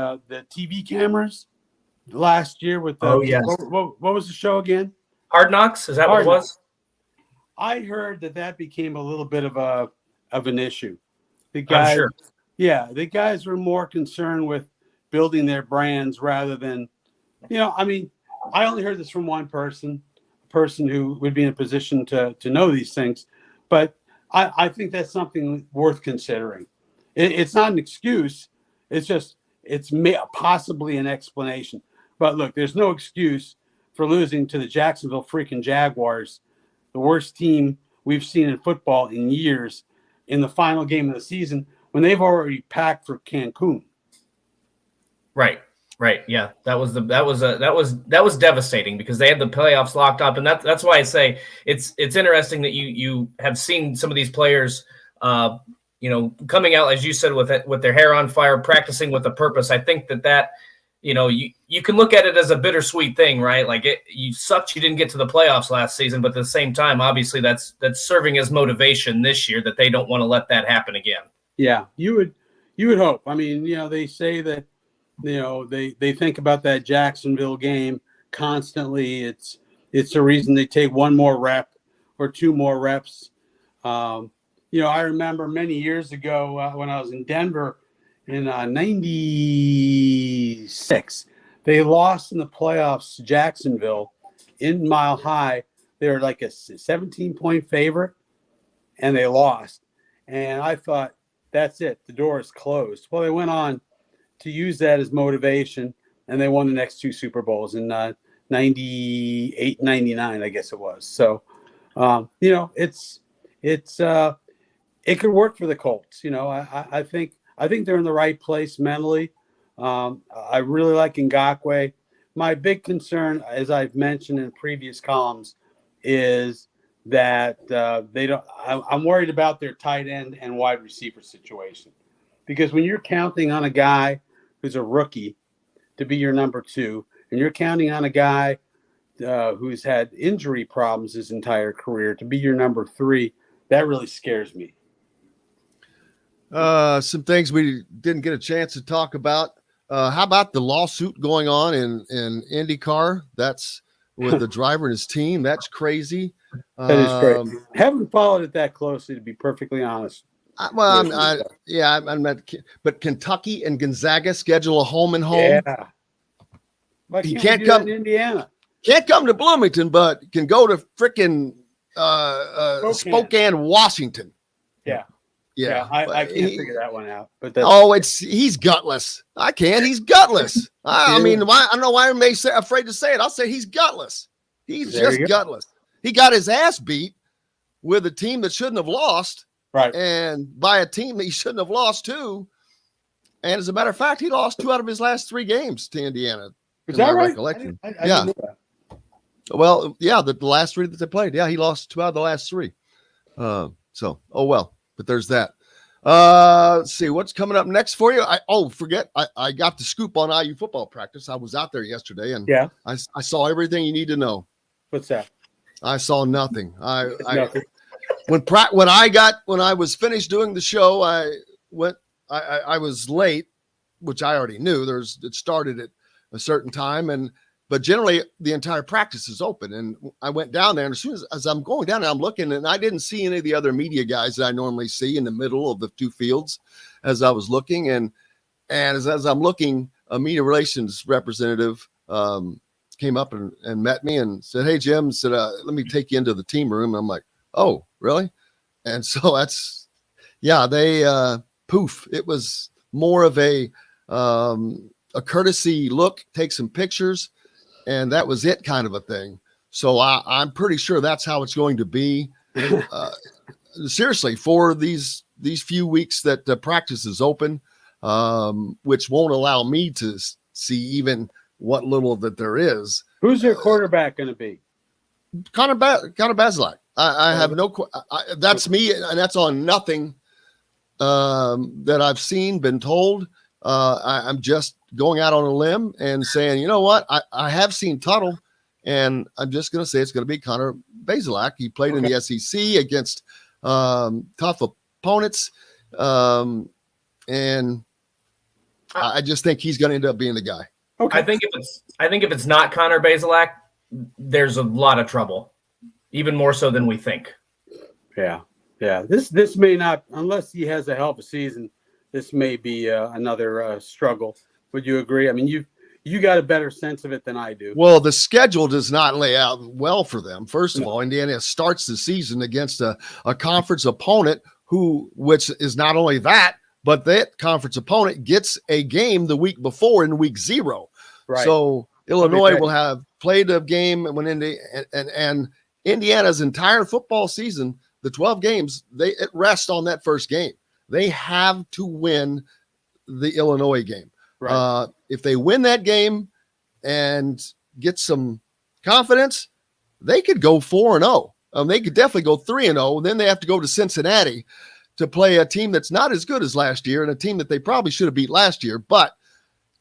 TV cameras last year with the what was the show again? Hard Knocks, is that what it was? I heard that became a little bit of an issue. The guys, I'm sure. Yeah, the guys were more concerned with building their brands rather than, I only heard this from one person, a person who would be in a position to know these things, but I think that's something worth considering. It's not an excuse. It's possibly an explanation. But look, there's no excuse for losing to the Jacksonville freaking Jaguars, the worst team we've seen in football in years, in the final game of the season when they've already packed for Cancun. Right. Yeah, that was devastating because they had the playoffs locked up, and that's why I say it's interesting that you have seen some of these players, coming out, as you said, with their hair on fire, practicing with a purpose. I think that you can look at it as a bittersweet thing, right? Like you sucked you didn't get to the playoffs last season, but at the same time, obviously that's serving as motivation this year that they don't want to let that happen again. Yeah, you would hope. I mean, they say that, they think about that Jacksonville game constantly. It's the reason they take one more rep or 2 more reps. I remember many years ago when I was in Denver in 96, they lost in the playoffs to Jacksonville in Mile High. They were like a 17-point favorite, and they lost. And I thought, that's it. The door is closed. Well, they went on to use that as motivation, and they won the next 2 Super Bowls in 98, 99, I guess it was. So, it could work for the Colts. I think they're in the right place mentally. I really like Ngakoue. My big concern, as I've mentioned in previous columns, is that I'm worried about their tight end and wide receiver situation, because when you're counting on a guy who's a rookie to be your number 2, and you're counting on a guy who's had injury problems his entire career to be your number 3, that really scares me. Some things we didn't get a chance to talk about. How about the lawsuit going on in IndyCar? That's with the driver and his team. That's crazy. That is crazy. Haven't followed it that closely, to be perfectly honest. I'm not. But Kentucky and Gonzaga schedule a home and home. Yeah. Why you can't come to Indiana. Can't come to Bloomington, but can go to frickin' Spokane, Washington. Yeah. Yeah, I can't figure that one out. But he's gutless. I can't. He's gutless. I mean, I don't know why I'm afraid to say it. I'll say he's gutless. He's just gutless. He got his ass beat with a team that shouldn't have lost, right? And by a team that he shouldn't have lost to. And as a matter of fact, he lost 2 out of his last 3 games to Indiana. Is that right? Recollection. I didn't know that. Well, yeah, the last 3 that they played. Yeah, he lost 2 out of the last 3. So, oh well. But there's that. Let's see what's coming up next for you. I got the scoop on IU football practice. I was out there yesterday, and I saw everything you need to know. What's that? I saw nothing. Nothing. When I was finished doing the show, I was late, which I already knew. It started at a certain time, but generally the entire practice is open. And I went down there, and as soon as I'm going down there, I'm looking, and I didn't see any of the other media guys that I normally see in the middle of the 2 fields as I was looking. And as I'm looking, a media relations representative came up and met me and said, "Hey, Jim," said, "let me take you into the team room." And I'm like, "Oh, really?" And so poof. It was more of a courtesy look, take some pictures, and that was it, kind of a thing. So I'm pretty sure that's how it's going to be. Seriously, for these few weeks that the practice is open, which won't allow me to see even what little that there is. Who's their quarterback going to be? Connor Bazelak. I have that's me, and that's on nothing that I've seen, been told. I'm just going out on a limb and saying, you know what? I have seen Tuttle, and I'm just going to say it's going to be Connor Bazelak. He played in the SEC against tough opponents, and I just think he's going to end up being the guy. Okay. I think if it's not Connor Bazelak, there's a lot of trouble, even more so than we think. Yeah. This may not, unless he has a hell of a season, this may be another struggle. Would you agree? I mean, you got a better sense of it than I do. Well, the schedule does not lay out well for them. First of all, Indiana starts the season against a conference opponent which is not only that, but that conference opponent gets a game the week before in week 0. Right. So Illinois will have played a game when and Indiana's entire football season, the 12 games, it rests on that first game. They have to win the Illinois game. Right. If they win that game and get some confidence, they could go 4-0. They could definitely go 3-0. Then they have to go to Cincinnati to play a team that's not as good as last year and a team that they probably should have beat last year. But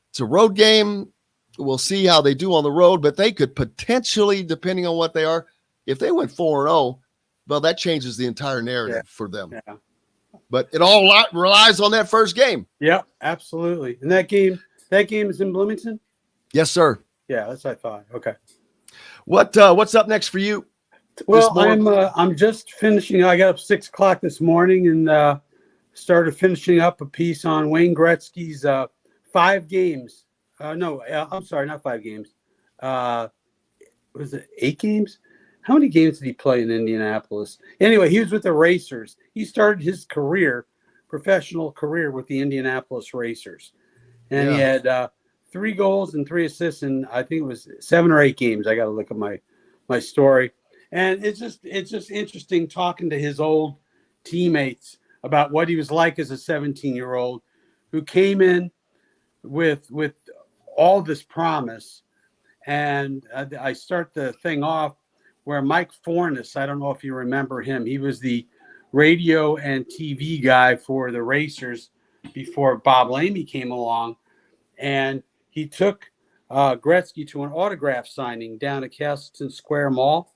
it's a road game. We'll see how they do on the road, but they could potentially, depending on what they are, if they went 4-0, well, that changes the entire narrative for them. Yeah. But it all relies on that first game. Yeah, absolutely. And that game is in Bloomington? Yes, sir. Yeah, that's what I thought. Okay. What's up next for you? Well, I'm just finishing. I got up 6 o'clock this morning and started finishing up a piece on Wayne Gretzky's 5 games. I'm sorry, not 5 games. Was it 8 games? How many games did he play in Indianapolis? Anyway, he was with the Racers. He started his professional career with the Indianapolis Racers. And he had 3 goals and 3 assists in, I think it was 7 or 8 games. I got to look at my story. And it's just interesting talking to his old teammates about what he was like as a 17-year-old who came in with all this promise. And I start the thing off where Mike Fornes, I don't know if you remember him, he was the radio and TV guy for the Racers before Bob Lamy came along. And he took Gretzky to an autograph signing down at Castleton Square Mall.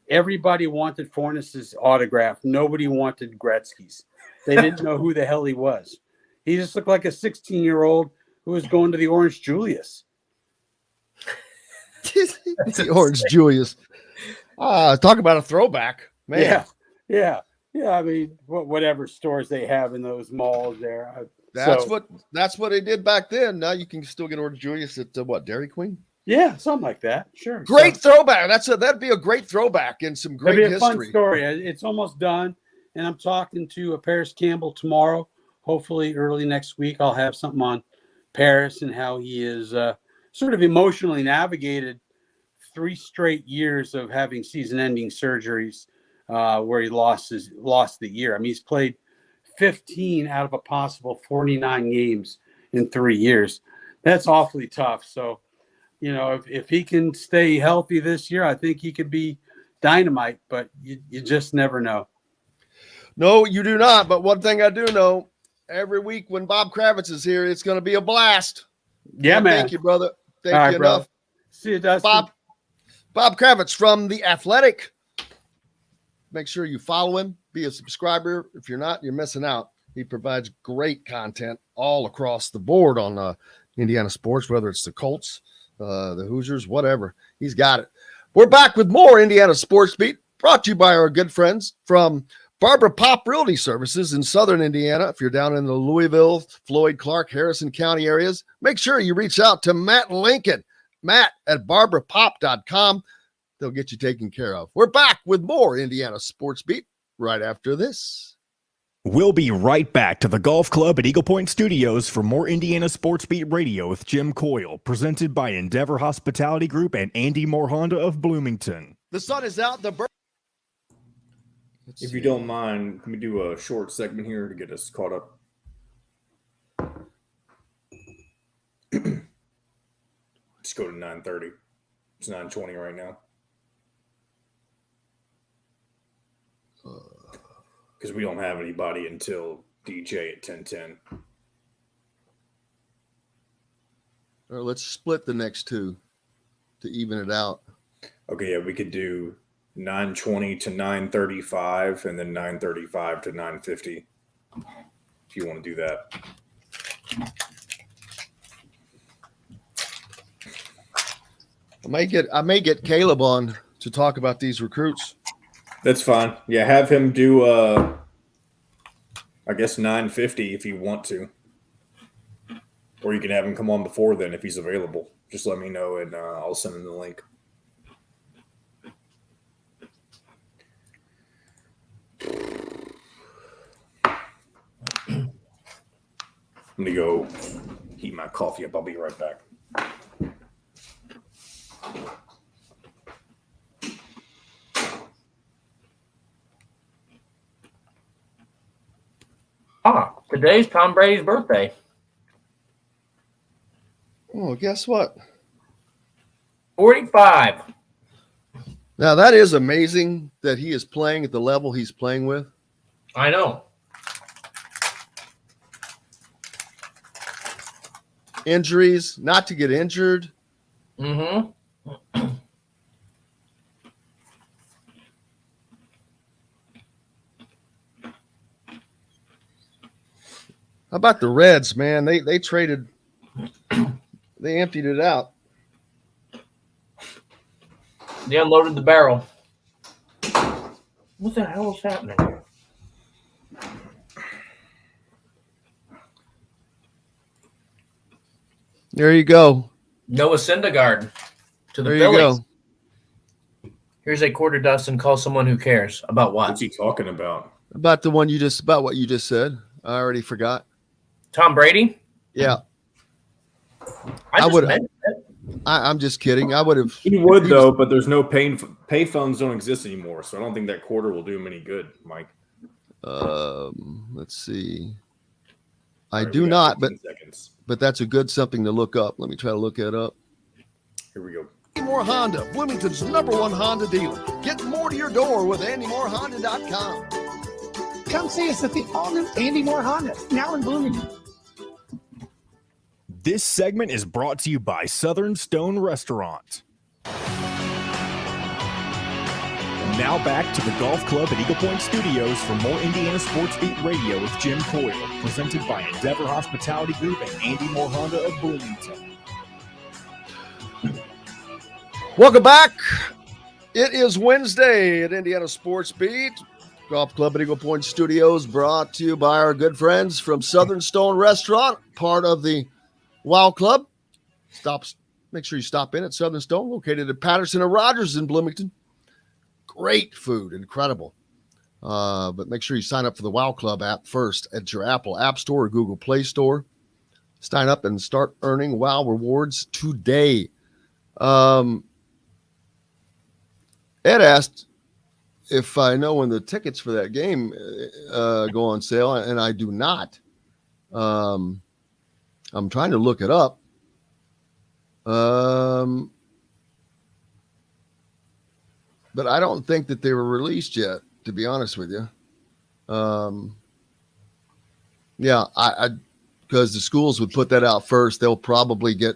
Everybody wanted Fornes' autograph. Nobody wanted Gretzky's. They didn't know who the hell he was. He just looked like a 16-year-old who was going to the Orange Julius. The Orange Julius. Talk about a throwback, man. Yeah. I mean, whatever stores they have in those malls there. That's what they did back then. Now you can still get Orange Julius at Dairy Queen. Yeah, something like that. Sure. Great throwback. That'd be a great throwback and some great history. That'd be a fun story. It's almost done. And I'm talking to Paris Campbell tomorrow. Hopefully early next week, I'll have something on Paris and how he is sort of emotionally navigated 3 straight years of having season-ending surgeries where he lost the year. I mean, he's played 15 out of a possible 49 games in 3 years. That's awfully tough. So, you know, if he can stay healthy this year, I think he could be dynamite, but you just never know. No, you do not. But one thing I do know, every week when Bob Kravitz is here, it's going to be a blast. Yeah, man. Thank you, brother. Thank All you right, enough. brother. See you, Dustin. Bob Kravitz from The Athletic. Make sure you follow him. Be a subscriber. If you're not, you're missing out. He provides great content all across the board on Indiana sports, whether it's the Colts, the Hoosiers, whatever. He's got it. We're back with more Indiana Sports Beat, brought to you by our good friends from Barbara Pop Realty Services in Southern Indiana. If you're down in the Louisville, Floyd, Clark, Harrison County areas, make sure you reach out to Matt Lincoln, Matt at barbarapop.com. They'll get you taken care of. We're back with more Indiana Sports Beat right after this. We'll be right back to the Golf Club at Eagle Point Studios for more Indiana Sports Beat Radio with Jim Coyle, presented by Endeavor Hospitality Group and Andy Moore Honda of Bloomington. The sun is out. If you don't mind, can we do a short segment here to get us caught up? Let's go to 9:30. It's 9:20 right now. Because we don't have anybody until DJ at 10:10. Let's split the next two to even it out. Okay, yeah, we could do 9:20 to 9:35 and then 9:35 to 9:50 if you want to do that. I may get Caleb on to talk about these recruits. That's fine. Yeah, have him do I guess 9:50 if you want to. Or you can have him come on before then if he's available. Just let me know and I'll send him the link. I'm going to go heat my coffee up. I'll be right back. Today's Tom Brady's birthday. Oh, guess what? 45. Now, that is amazing that he is playing at the level he's playing with. I know. Injuries, not to get injured. Mm-hmm. How about the Reds, man? They traded, they emptied it out. They unloaded the barrel. What the hell is happening here? There you go. Noah Syndergaard to the There Phillies. you go. Here's a quarter Dustin. Call someone who cares. About what? What's he talking about? About what you just said. I already forgot. Tom Brady? Yeah. I would. meant it. I'm just kidding. I would have. He would, though, but there's no pay funds don't exist anymore, so I don't think that quarter will do him any good, Mike. Let's see. I do not, but that's a good something to look up. Let me try to look it up. Here we go. Andy Moore Honda, Bloomington's #1 Honda dealer. Get more to your door with AndyMooreHonda.com. Come see us at the all-new Andy Moore Honda, now in Bloomington. This segment is brought to you by Southern Stone Restaurant. Now back to the Golf Club at Eagle Point Studios for more Indiana Sports Beat Radio with Jim Coyle, presented by Endeavor Hospitality Group and Andy Moore Honda of Bloomington. Welcome back. It is Wednesday at Indiana Sports Beat. Golf Club at Eagle Point Studios, brought to you by our good friends from Southern Stone Restaurant, part of the Wild Club. Make sure you stop in at Southern Stone, located at Patterson and Rogers in Bloomington. Great food, incredible. But make sure you sign up for the Wow Club app first at your Apple App Store or Google Play Store. Sign up and start earning Wow rewards today. Ed asked if I know when the tickets for that game go on sale, and I do not. I'm trying to look it up. But I don't think that they were released yet, to be honest with you. Yeah, I because the schools would put that out first. They'll probably get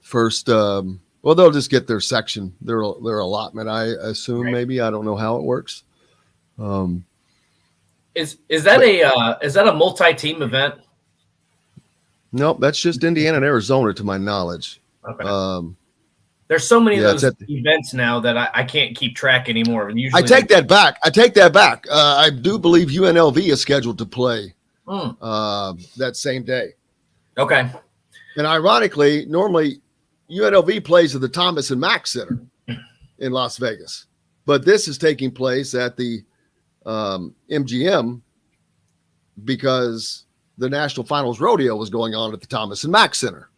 first. Well, they'll just get their section, their allotment. I assume, right. Maybe I don't know how it works. Is that a multi-team event? Nope, that's just Indiana and Arizona, to my knowledge. Okay. There's so many of those events now that I can't keep track anymore. Usually I take that back. I do believe UNLV is scheduled to play that same day. Okay. And ironically, normally UNLV plays at the Thomas and Mack Center in Las Vegas. But this is taking place at the MGM because the National Finals Rodeo was going on at the Thomas and Mack Center.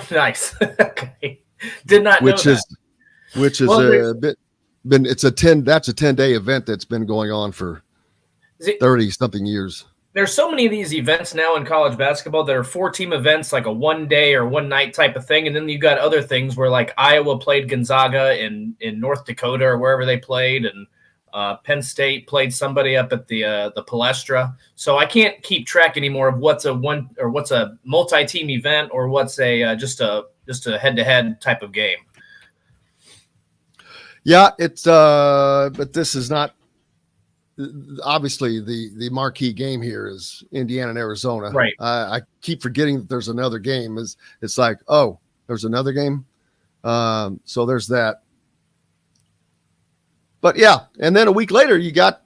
Nice. Okay. Did not know that. Which is a bit been it's a 10-day event that's been going on for 30 something years. There's so many of these events now in college basketball that are 4-team events, like a 1 day or 1 night type of thing. And then you've got other things where like Iowa played Gonzaga in North Dakota or wherever they played. And Penn State played somebody up at the Palestra. So I can't keep track anymore of what's a multi-team event or what's just a head-to-head type of game. Yeah, it's but this is not obviously the marquee game here is Indiana and Arizona. Right. I keep forgetting that there's another game. It's like, oh, there's another game. So there's that. But yeah, and then a week later you've got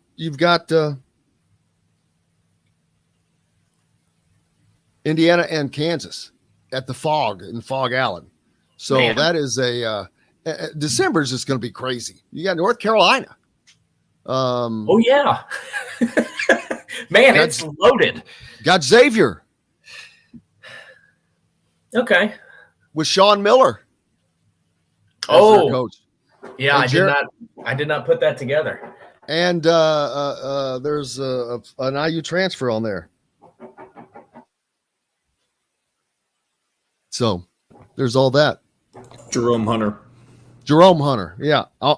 Indiana and Kansas at the Fog in Fog Allen. So man, that is December is just going to be crazy. You got North Carolina. Oh yeah, man, it's loaded. Got Xavier. Okay. With Sean Miller. Oh, coach. Yeah, I did not put that together. And there's an IU transfer on there. So there's all that. Jerome Hunter. Yeah. I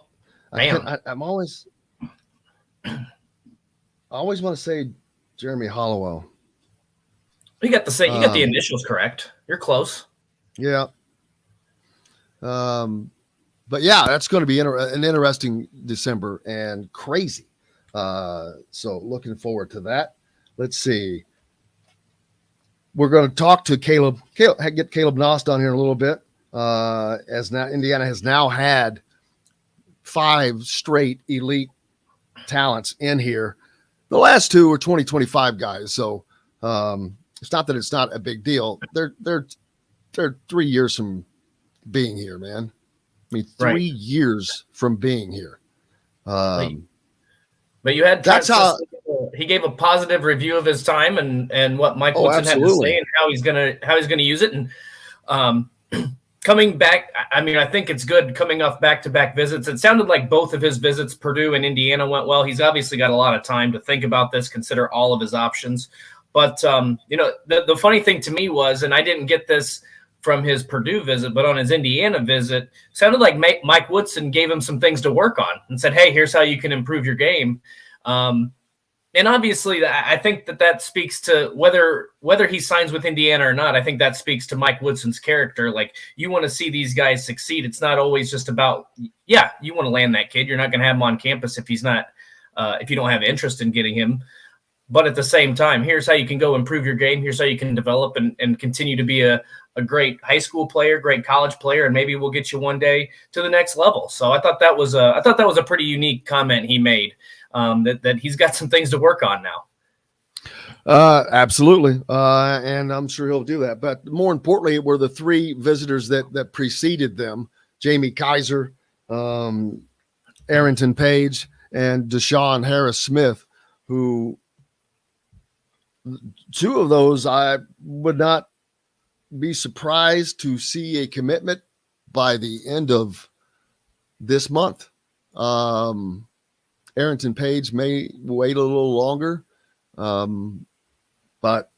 always want to say Jeremy Hollowell. You got the initials correct. You're close. Yeah. But yeah, that's going to be an interesting December and crazy. So looking forward to that. Let's see. We're going to talk to Caleb, get Caleb Knost on here in a little bit. As now Indiana has now had 5 straight elite talents in here. The last 2 were 2025 guys. So it's not that it's not a big deal. They're 3 years from being here, man. I mean, 3 years from being here. But you had that's how he gave a positive review of his time and what Mike Woodson had to say and how he's gonna use it. And coming back, I mean, I think it's good coming off back-to-back visits. It sounded like both of his visits, Purdue and Indiana, went well. He's obviously got a lot of time to think about this, consider all of his options. But the funny thing to me was, and I didn't get this from his Purdue visit, but on his Indiana visit, sounded like Mike Woodson gave him some things to work on and said, hey, here's how you can improve your game. And obviously, I think that speaks to whether he signs with Indiana or not. I think that speaks to Mike Woodson's character. Like, you want to see these guys succeed. It's not always just about, you want to land that kid. You're not going to have him on campus if he's not, if you don't have interest in getting him. But at the same time, here's how you can go improve your game. Here's how you can develop and continue to be a great high school player, great college player, and maybe we'll get you one day to the next level. So I thought that was a pretty unique comment he made, that he's got some things to work on now. Absolutely. And I'm sure he'll do that. But more importantly, it were the 3 visitors that preceded them: Jamie Kaiser, Arrington Page, and Deshaun Harris-Smith, who two of those I would not be surprised to see a commitment by the end of this month. Arrington Page may wait a little longer, but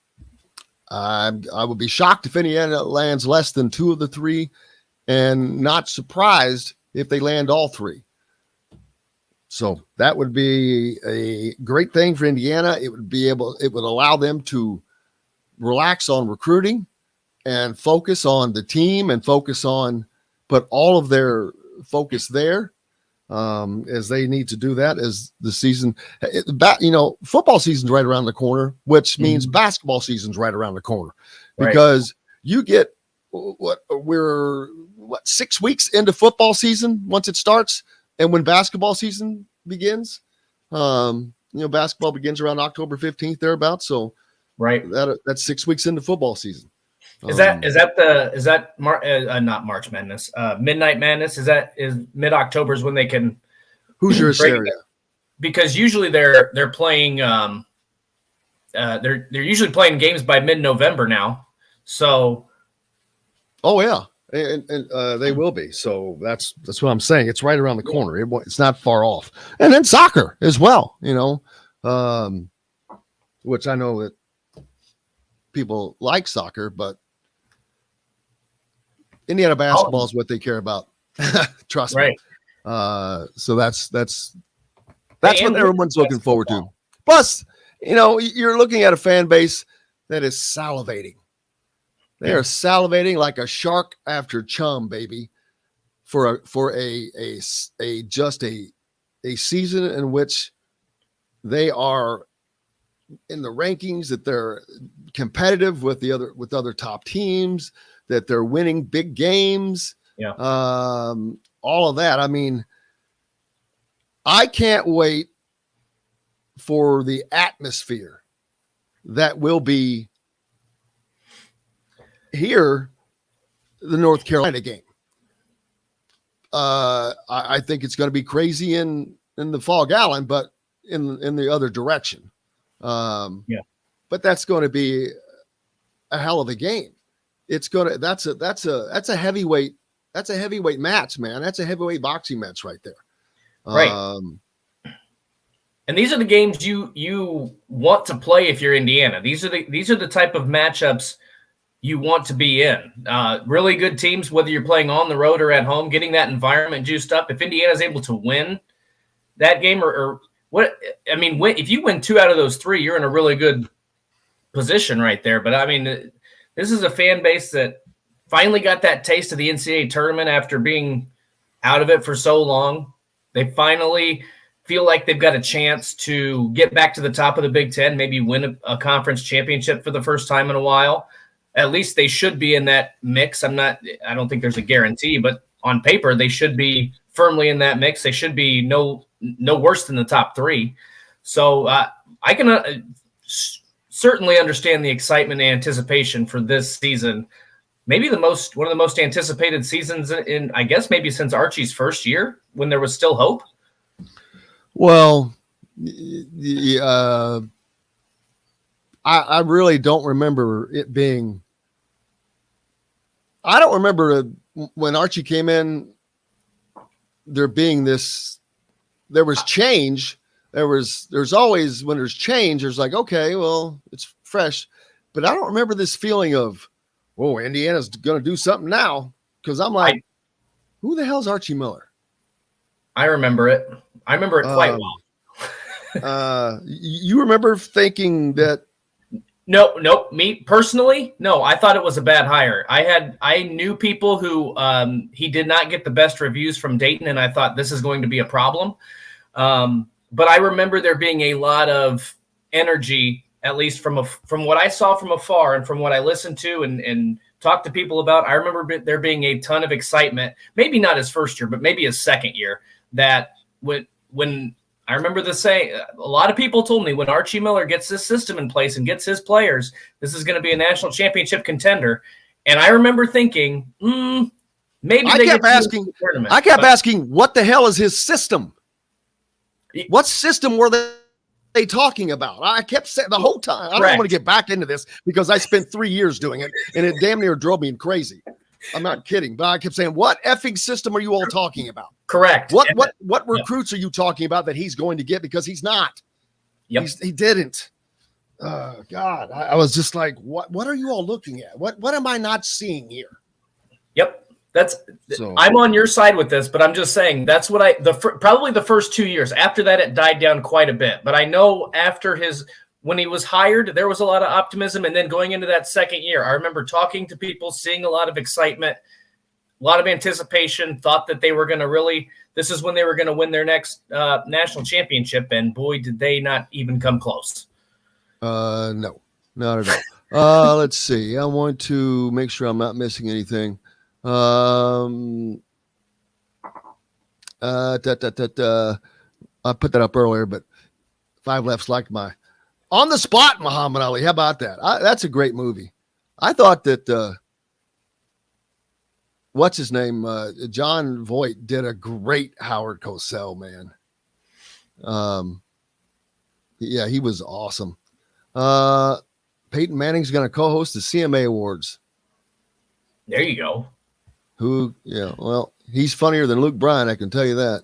I would be shocked if Indiana lands less than two of the three, and not surprised if they land all three. So that would be a great thing for Indiana. It would allow them to relax on recruiting and focus on the team and put all of their focus there, as they need to do that as the season. Football season's right around the corner, which means basketball season's right around the corner, because you get we're 6 weeks into football season once it starts, and when basketball season begins, basketball begins around October 15th thereabouts. So that's 6 weeks into football season. Not March Madness, Midnight Madness? Is mid-October is when they can? Who's your area? Because usually they're playing. They're usually playing games by mid-November now. So. Oh yeah, and they will be. So that's what I'm saying. It's right around the corner. It's not far off. And then soccer as well. Which I know that people like soccer, but Indiana basketball is what they care about. Trust me. So that's what everyone's looking forward to. Plus, you're looking at a fan base that is salivating. They are salivating like a shark after chum, baby, for a season in which they are in the rankings, that they're competitive with other top teams, that they're winning big games. Yeah. All of that. I mean, I can't wait for the atmosphere that will be here, the North Carolina game. I think it's going to be crazy in the Fog Allen, but in the other direction. But that's going to be a hell of a game. That's a heavyweight match, man. That's a heavyweight boxing match right there. Right. And these are the games you want to play if you're Indiana. These are the type of matchups you want to be in. Really good teams, whether you're playing on the road or at home, getting that environment juiced up. If Indiana's able to win that game, if you win 2 out of those 3, you're in a really good position right there. But I mean, this is a fan base that finally got that taste of the NCAA tournament after being out of it for so long. They finally feel like they've got a chance to get back to the top of the Big Ten, maybe win a conference championship for the first time in a while. At least they should be in that mix. I don't think there's a guarantee, but on paper, they should be firmly in that mix. They should be no worse than the top 3. So I can certainly understand the excitement and anticipation for this season. Maybe one of the most anticipated seasons in, I guess, maybe since Archie's first year, when there was still hope. Well, I really don't remember it being. I don't remember when Archie came in, there being this. There was change. There's always, when there's change, there's like, okay, well, it's fresh, but I don't remember this feeling of, whoa, Indiana's going to do something now. Because I'm like, who the hell's Archie Miller? I remember it. I remember it quite well. You remember thinking that? No. Me personally, no. I thought it was a bad hire. I knew people who he did not get the best reviews from Dayton, and I thought this is going to be a problem. But I remember there being a lot of energy, at least from what I saw from afar and from what I listened to and talked to people about. I remember there being a ton of excitement, maybe not his first year, but maybe his second year, that when I remember saying, a lot of people told me when Archie Miller gets this system in place and gets his players, this is going to be a national championship contender. And I remember thinking, maybe I kept asking, what the hell is his system? What system were they talking about? I kept saying the whole time. I don't want to get back into this because I spent 3 years doing it, and it damn near drove me crazy. I'm not kidding, but I kept saying, what effing system are you all talking about? Correct. What recruits are you talking about that he's going to get? Because he's not. Yep. He didn't. Oh, God. I was just like, what are you all looking at? What am I not seeing here? Yep. I'm on your side with this, but I'm just saying that's what probably the first 2 years. After that, it died down quite a bit. But I know when he was hired, there was a lot of optimism. And then going into that second year, I remember talking to people, seeing a lot of excitement, a lot of anticipation, thought that they were going to this is when they were going to win their next national championship. And boy, did they not even come close. No, not at all. Let's see. I want to make sure I'm not missing anything. I put that up earlier, but Five Left's like my On the Spot Muhammad Ali. How about that? That's a great movie. I thought that what's his name? John Voight did a great Howard Cosell, man. Yeah, he was awesome. Peyton Manning's going to co-host the CMA Awards. There you go. Well, he's funnier than Luke Bryan, I can tell you that.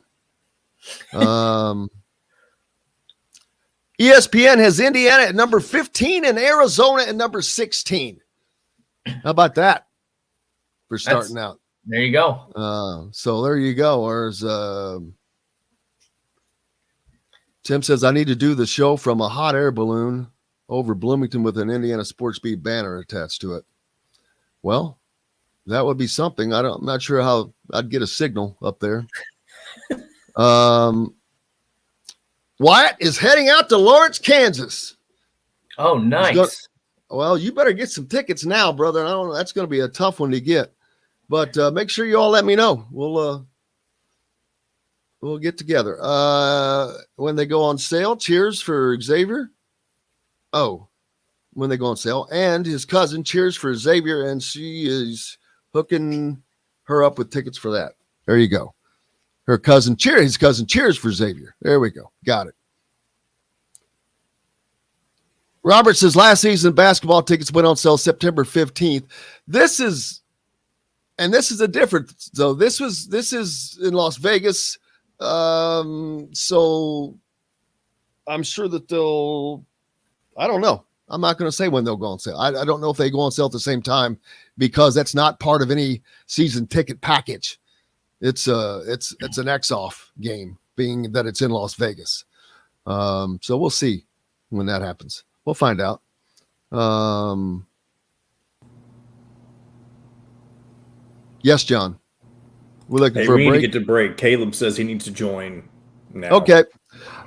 ESPN has Indiana at number 15 and Arizona at number 16. How about that for starting out? There you go. So there you go. There's Tim says, I need to do the show from a hot air balloon over Bloomington with an Indiana Sports Beat banner attached to it. Well, that would be something. I'm not sure how I'd get a signal up there. Wyatt is heading out to Lawrence, Kansas. Oh, nice. Well, you better get some tickets now, brother. I don't know. That's going to be a tough one to get. But make sure you all let me know. We'll get together. When they go on sale, cheers for Xavier. Oh, when they go on sale. And his cousin, cheers for Xavier, and she is hooking her up with tickets for that. There you go. His cousin cheers for Xavier. There we go. Got it. Robert says last season basketball tickets went on sale September 15th. This is a difference. So this is in Las Vegas. So I'm sure that I don't know. I'm not going to say when they'll go on sale. I don't know if they go on sale at the same time because that's not part of any season ticket package. It's an X-off game, being that it's in Las Vegas. So we'll see when that happens. We'll find out. Yes, John. We're looking for a break. We need to get to break. Caleb says he needs to join now. Okay.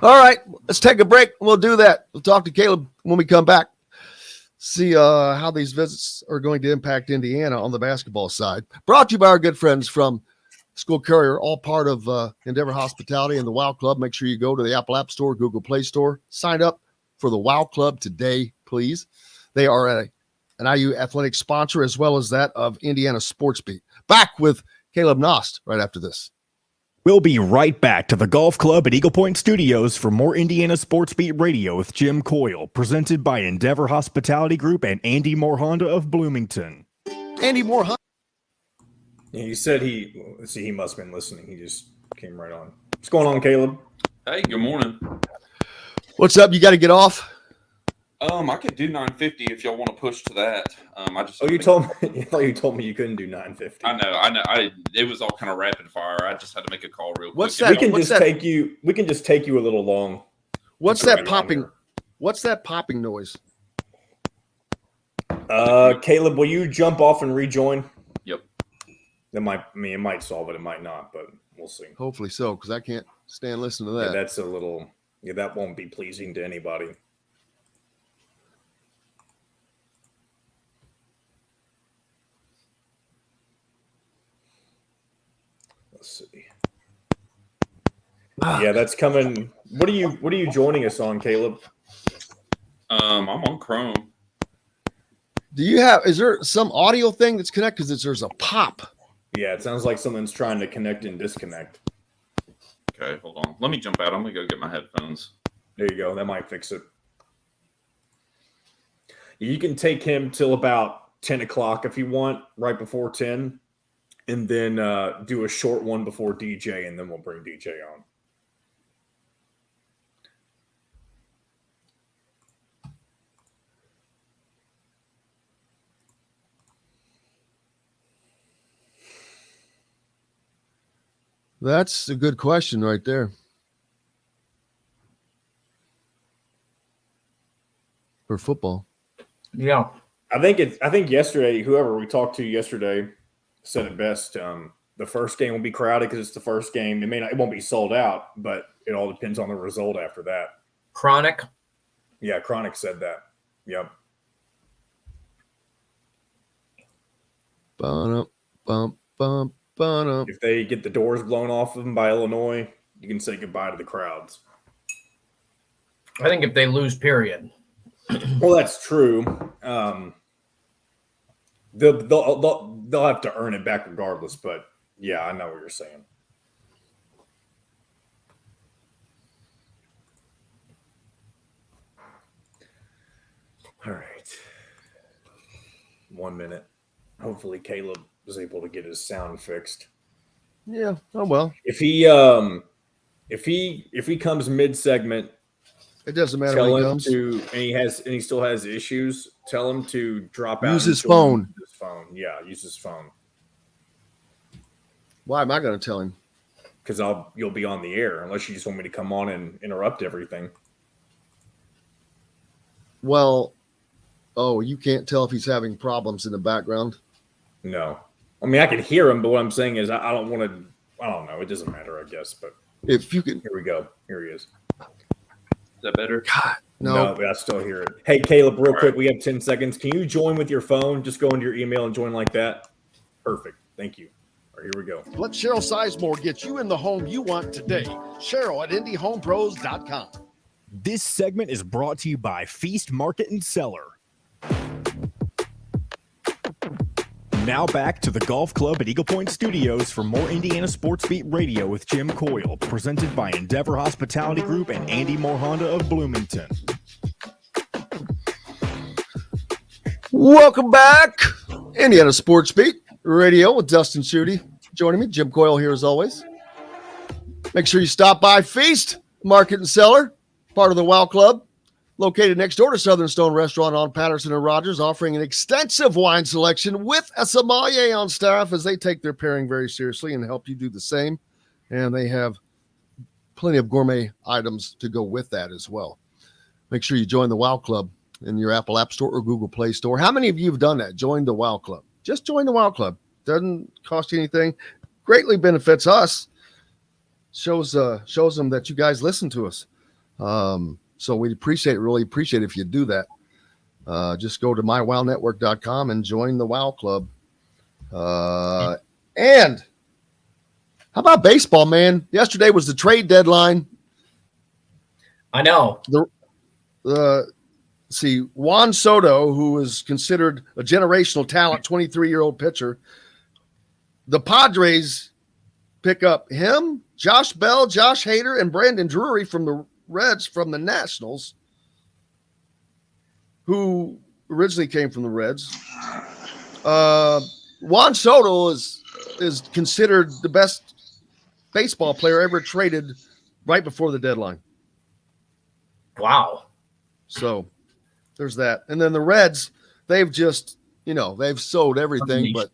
All right. Let's take a break. We'll do that. We'll talk to Caleb when we come back. See how these visits are going to impact Indiana on the basketball side. Brought to you by our good friends from School Courier, all part of Endeavor Hospitality and the WOW Club. Make sure you go to the Apple App Store, Google Play Store. Sign up for the WOW Club today, please. They are an IU athletic sponsor as well as that of Indiana Sports Beat. Back with Caleb Knost right after this. We'll be right back to the Golf Club at Eagle Point Studios for more Indiana Sports Beat Radio with Jim Coyle, presented by Endeavor Hospitality Group and Andy Moore Honda of Bloomington. Andy Moore Honda. Yeah, he said he must have been listening. He just came right on. What's going on, Caleb? Hey, good morning. What's up? You got to get off? I could do 950 if y'all want to push to that. You told me you couldn't do 950. I know. It was all kind of rapid fire. I just had to make a call real quick. What's that? We can just take you a little long. What's that popping? What's that popping noise? Caleb, will you jump off and rejoin? Yep. It might solve it. It might not, but we'll see. Hopefully so, because I can't stand listening to that. That won't be pleasing to anybody. Let's see. Yeah, that's coming. What are you joining us on, Caleb? I'm on Chrome. Is there some audio thing that's connected? Because there's a pop. Yeah, it sounds like someone's trying to connect and disconnect. Okay, hold on. Let me jump out. I'm gonna go get my headphones. There you go. That might fix it. You can take him till about 10 o'clock if you want, right before 10, and then do a short one before DJ, and then we'll bring DJ on. That's a good question right there. For football. Yeah. I think yesterday, whoever we talked to yesterday said it best. The first game will be crowded because it's the first game. It won't be sold out, but it all depends on the result after that. Chronic. Yeah, Chronic said that. Yep. If they get the doors blown off of them by Illinois, you can say goodbye to the crowds. I think if they lose, period. Well, that's true. They'll have to earn it back regardless. But yeah, I know what you're saying. All right, 1 minute. Hopefully, Caleb was able to get his sound fixed. Yeah. Oh well. If he comes mid segment. It doesn't matter. Tell when he him comes. and he still has issues. Tell him to drop out. Use his phone. His phone. Yeah, use his phone. Why am I going to tell him? Because you'll be on the air unless you just want me to come on and interrupt everything. Well, you can't tell if he's having problems in the background. No, I mean I can hear him, but what I'm saying is I don't want to. I don't know. It doesn't matter, I guess. But if you can, here we go. Here he is. Is that better? God, no, but I still hear it. Hey, Caleb, real quick, we have 10 seconds. Can you join with your phone? Just go into your email and join like that. Perfect. Thank you. All right, here we go. Let Cheryl Sizemore get you in the home you want today. Cheryl at IndyHomePros.com. This segment is brought to you by Feast Market and Cellar. Now back to the Golf Club at Eagle Point Studios for more Indiana Sports Beat Radio with Jim Coyle, presented by Endeavor Hospitality Group and Andy Moore Honda of Bloomington. Welcome back. Indiana Sports Beat Radio with Dustin Schutte. Joining me, Jim Coyle here as always. Make sure you stop by Feast Market and Cellar, part of the Wow Club, located next door to Southern Stone Restaurant on Patterson and Rogers, offering an extensive wine selection with a sommelier on staff as they take their pairing very seriously and help you do the same. And they have plenty of gourmet items to go with that as well. Make sure you join the Wow Club in your Apple App Store or Google Play Store. How many of you have done that? Join the Wow Club. Just join the Wow Club. Doesn't cost you anything. Greatly benefits us. Shows them that you guys listen to us. So we'd really appreciate it if you do that. Just go to mywownetwork.com and join the Wow Club. And how about baseball, man? Yesterday was the trade deadline. I know. Juan Soto, who is considered a generational talent, 23-year-old pitcher. The Padres pick up him, Josh Bell, Josh Hader, and Brandon Drury from the Reds from the Nationals, who originally came from the Reds. Juan Soto is considered the best baseball player ever traded right before the deadline. Wow. So there's that. And then the Reds, they've just, they've sold everything but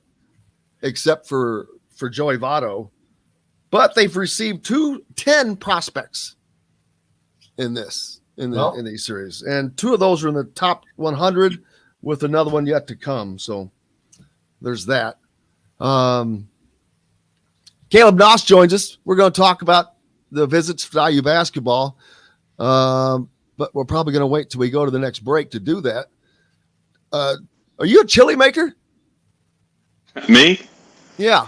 except for Joey Votto. But they've received 10 prospects in these series, and 2 of those are in the top 100 with another one yet to come. So there's that. Caleb Knost joins us. We're going to talk about the Visits Value Basketball, but we're probably going to wait till we go to the next break to do that. Are you a chili maker? Me? Yeah.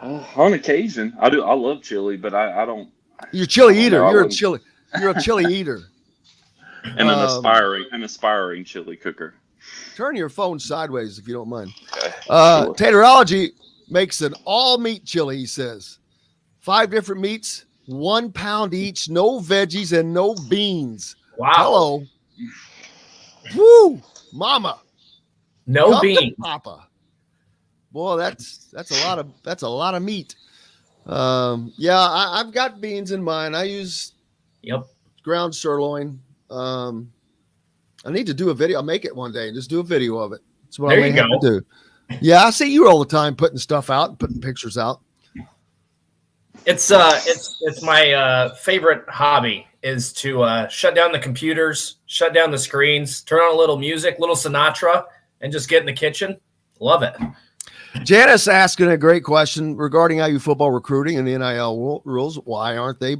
On occasion, I do. I love chili, but I don't. You're a chili eater. You're a chili eater. And an aspiring chili cooker. Turn your phone sideways if you don't mind. Okay. Taterology makes an all meat chili, he says. 5 different meats, 1 pound each, no veggies and no beans. Wow. Hello. Woo, mama. No Come beans. Papa. Boy, that's a lot of meat. I've got beans in mine. I use ground sirloin. I need to do a video. I'll make it one day and just do a video of it. That's what I may have to do. Yeah, I see you all the time putting stuff out, putting pictures out. It's my favorite hobby is to shut down the computers, shut down the screens, turn on a little music, little Sinatra, and just get in the kitchen. Love it. Janice asking a great question regarding IU football recruiting and the NIL rules. Why aren't they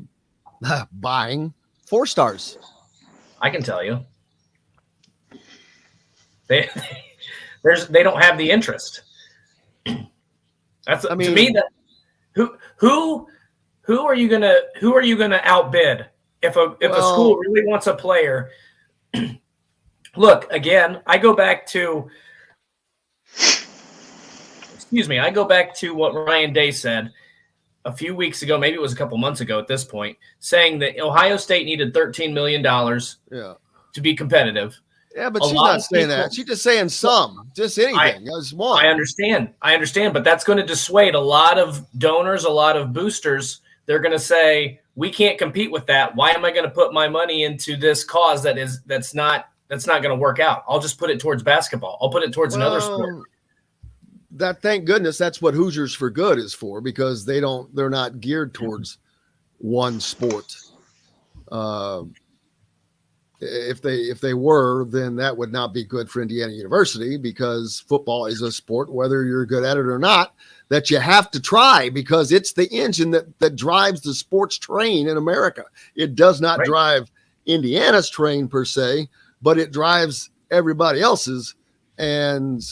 buying 4-stars? I can tell you. They don't have the interest. To me, that who are you gonna outbid if a school really wants a player? Look, again, I go back to what Ryan Day said a few weeks ago, maybe it was a couple months ago at this point, saying that Ohio State needed $13 million to be competitive. Yeah, but she's not saying that. She's just saying just anything. I understand, but that's going to dissuade a lot of donors, a lot of boosters. They're going to say, we can't compete with that. Why am I going to put my money into this cause that's not going to work out? I'll just put it towards basketball. I'll put it towards another sport. Thank goodness that's what Hoosiers for Good is for, because they're not geared towards one sport. If they were, then that would not be good for Indiana University, because football is a sport, whether you're good at it or not, that you have to try, because it's the engine that drives the sports train in America. It does not drive Indiana's train per se, but it drives everybody else's, and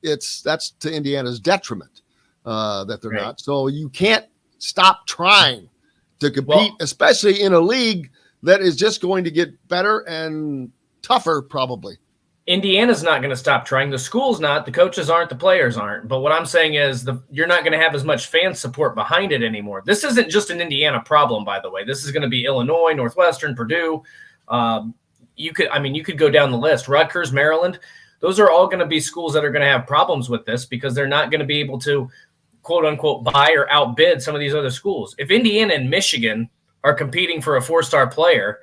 that's to Indiana's detriment that they're not. So you can't stop trying to compete, especially in a league that is just going to get better and tougher, probably. Indiana's not going to stop trying. The school's not. The coaches aren't. The players aren't. But what I'm saying is you're not going to have as much fan support behind it anymore. This isn't just an Indiana problem, by the way. This is going to be Illinois, Northwestern, Purdue. You could go down the list. Rutgers, Maryland. Those are all going to be schools that are going to have problems with this, because they're not going to be able to, quote unquote, buy or outbid some of these other schools. If Indiana and Michigan are competing for a 4-star player,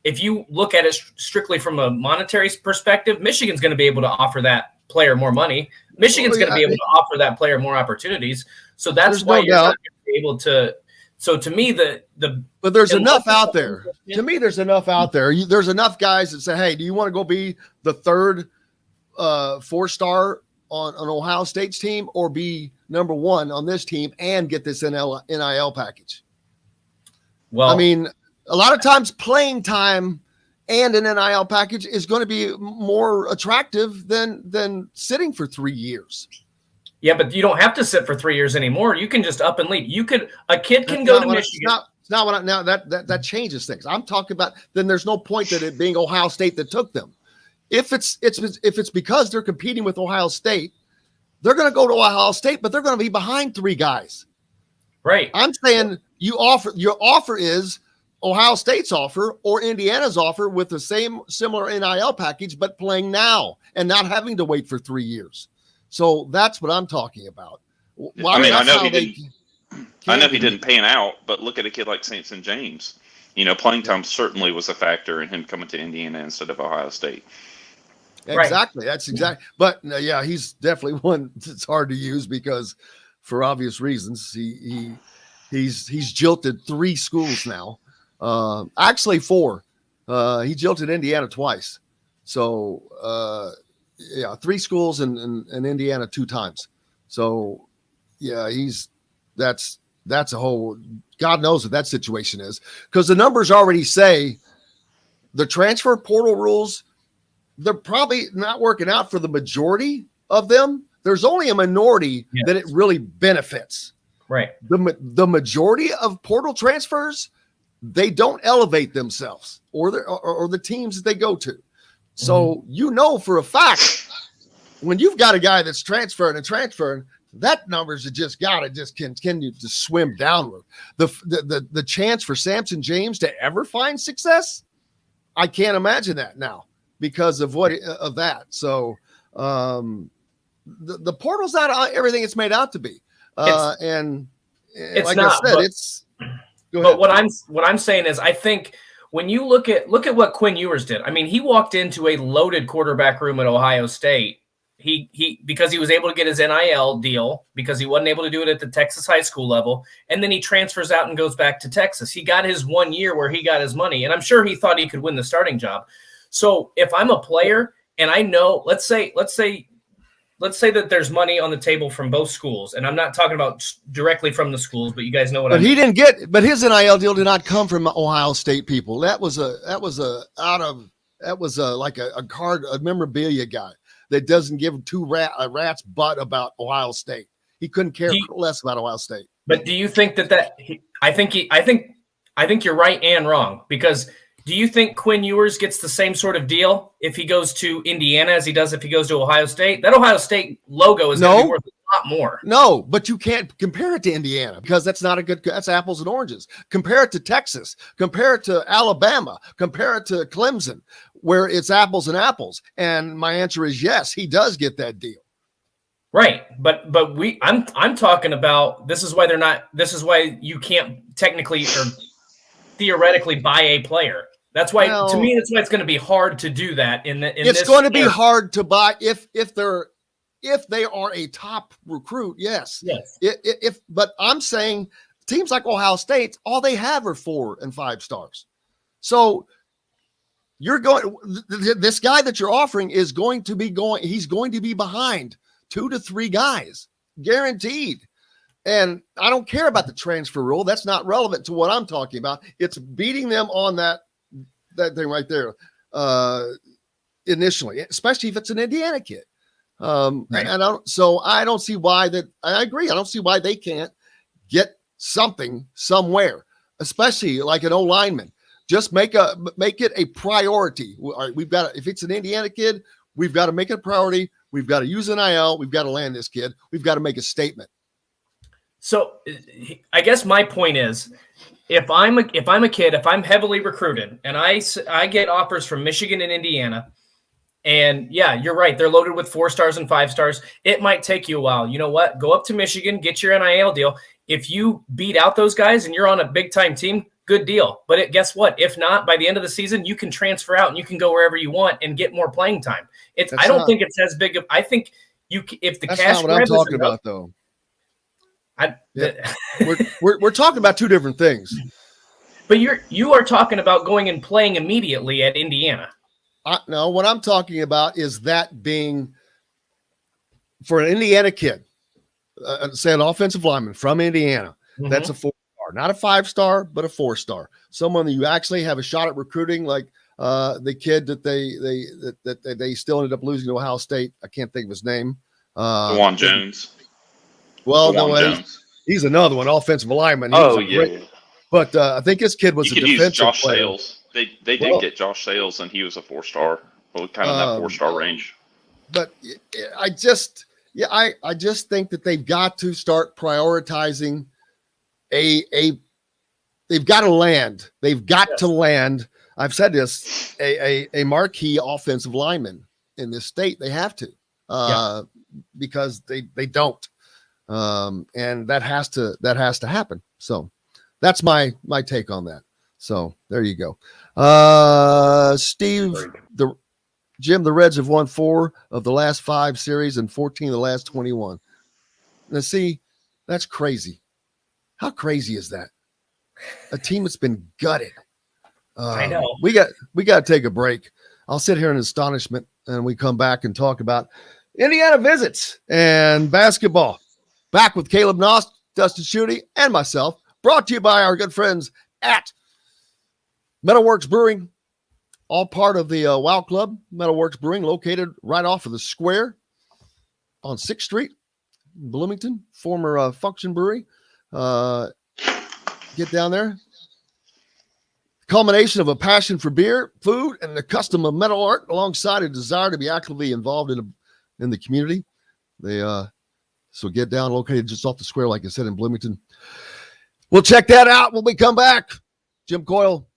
if you look at it strictly from a monetary perspective, Michigan's going to be able to offer that player more money. Michigan's going to be able to offer that player more opportunities. So that's why you're not going to be able to. So to me, but there's enough out there. To me, there's enough out there. There's enough guys that say, "Hey, do you want to go be the 3rd 4-star on an Ohio State's team, or be number 1 on this team and get this NIL package?" Well, I mean, a lot of times playing time and an NIL package is going to be more attractive than sitting for 3 years. Yeah, but you don't have to sit for 3 years anymore. You can just up and leave. A kid can go to Michigan. It's not now that changes things. I'm talking about, then there's no point that it being Ohio State that took them. If it's because they're competing with Ohio State, they're going to go to Ohio State, but they're going to be behind 3 guys. Right. I'm saying your offer is Ohio State's offer or Indiana's offer with the similar NIL package, but playing now and not having to wait for 3 years. So that's what I'm talking about. I know he didn't pan out, but look at a kid like St. James. Playing time certainly was a factor in him coming to Indiana instead of Ohio State. Exactly. That's exactly. But yeah, he's definitely one that's hard to use, because for obvious reasons, he's jilted 3 schools now. Actually 4. He jilted Indiana twice. So 3 schools and Indiana 2 times. So yeah, that's a whole, God knows what that situation is, because the numbers already say the transfer portal rules, they're probably not working out for the majority of them. There's only a minority that it really benefits. Right. The majority of portal transfers, they don't elevate themselves or the teams that they go to. So for a fact, when you've got a guy that's transferring, that numbers have just got to just continue to swim downward. The chance for Samson James to ever find success, I can't imagine that now because of that. So the portal's not everything it's made out to be. And like not, I said, but what I'm saying is, I think when you look at what Quinn Ewers did. I mean, he walked into a loaded quarterback room at Ohio State. He because he was able to get his NIL deal because he wasn't able to do it at the Texas high school level, and then he transfers out and goes back to Texas. He got his 1 year where he got his money, and I'm sure he thought he could win the starting job. So if I'm a player and I know, let's say that there's money on the table from both schools, and I'm not talking about directly from the schooals, but you guys know what I mean. He didn't get, but his NIL deal did not come from Ohio State people. That was like a card, a memorabilia guy that doesn't give a rat's butt about Ohio State. He couldn't care less about Ohio State. But do you think I think you're right and wrong, because do you think Quinn Ewers gets the same sort of deal if he goes to Indiana as he does if he goes to Ohio State? That Ohio State logo is going to be worth a lot more. No, but you can't compare it to Indiana because that's apples and oranges. Compare it to Texas. Compare it to Alabama. Compare it to Clemson, where it's apples and apples. And my answer is yes, he does get that deal. Right. But I'm talking about, this is why you can't technically or theoretically buy a player. That's why, to me, that's why it's going to be hard to do that. It's going to be hard to buy if they are a top recruit. Yes. But I'm saying teams like Ohio State, all they have are 4 and 5 stars. So this guy that you're offering is going to be he's going to be behind 2 to 3 guys, guaranteed. And I don't care about the transfer rule. That's not relevant to what I'm talking about. It's beating them on that thing right there initially, especially if it's an Indiana kid. Right. And I don't see why that. I agree. I don't see why they can't get something somewhere, especially like an O-lineman. Just make it a priority. All right, if it's an Indiana kid, we've got to make it a priority. We've got to use NIL. We've got to land this kid. We've got to make a statement. So I guess my point is, if I'm a kid, if I'm heavily recruited and I get offers from Michigan and Indiana, and yeah, you're right, they're loaded with 4 stars and 5 stars. It might take you a while. You know what? Go up to Michigan, get your NIL deal. If you beat out those guys and you're on a big time team, good deal. But guess what? If not, by the end of the season, you can transfer out and you can go wherever you want and get more playing time. I don't think it's as big of. I think if the that's cash not what I'm talking about, though. We're talking about 2 different things. But you are talking about going and playing immediately at Indiana. No, what I'm talking about is that being for an Indiana kid, say an offensive lineman from Indiana. Mm-hmm. That's a 4-star, not a 5-star, but a 4-star. Someone that you actually have a shot at recruiting, like the kid that they still ended up losing to Ohio State. I can't think of his name. Juwan Jones. Well, he's another one, offensive lineman. But I think this kid was a defensive Josh player. Sales. They did get Josh Sales, and he was a 4-star. Well, kind of that 4-star range. But I just think that they've got to start prioritizing they've got to land. They've got to land. I've said this, a marquee offensive lineman in this state. They have to because they don't. And that has to happen. So that's my take on that. So there you go. Steve, Jim, the Reds have won 4 of the last 5 series and 14 of the last 21. Now see, that's crazy. How crazy is that? A team that's been gutted. I know. We got to take a break. I'll sit here in astonishment and we come back and talk about Indiana visits and basketball. Back with Caleb Knost, Dustin Schutte, and myself, brought to you by our good friends at Metalworks Brewing, all part of the WOW Club. Metalworks Brewing, located right off of the square on 6th Street, Bloomington, former Function Brewery. Get down there. Culmination of a passion for beer, food, and the custom of metal art, alongside a desire to be actively involved in the community. They So get down, located just off the square, like I said, in Bloomington. We'll check that out when we come back. Jim Coyle,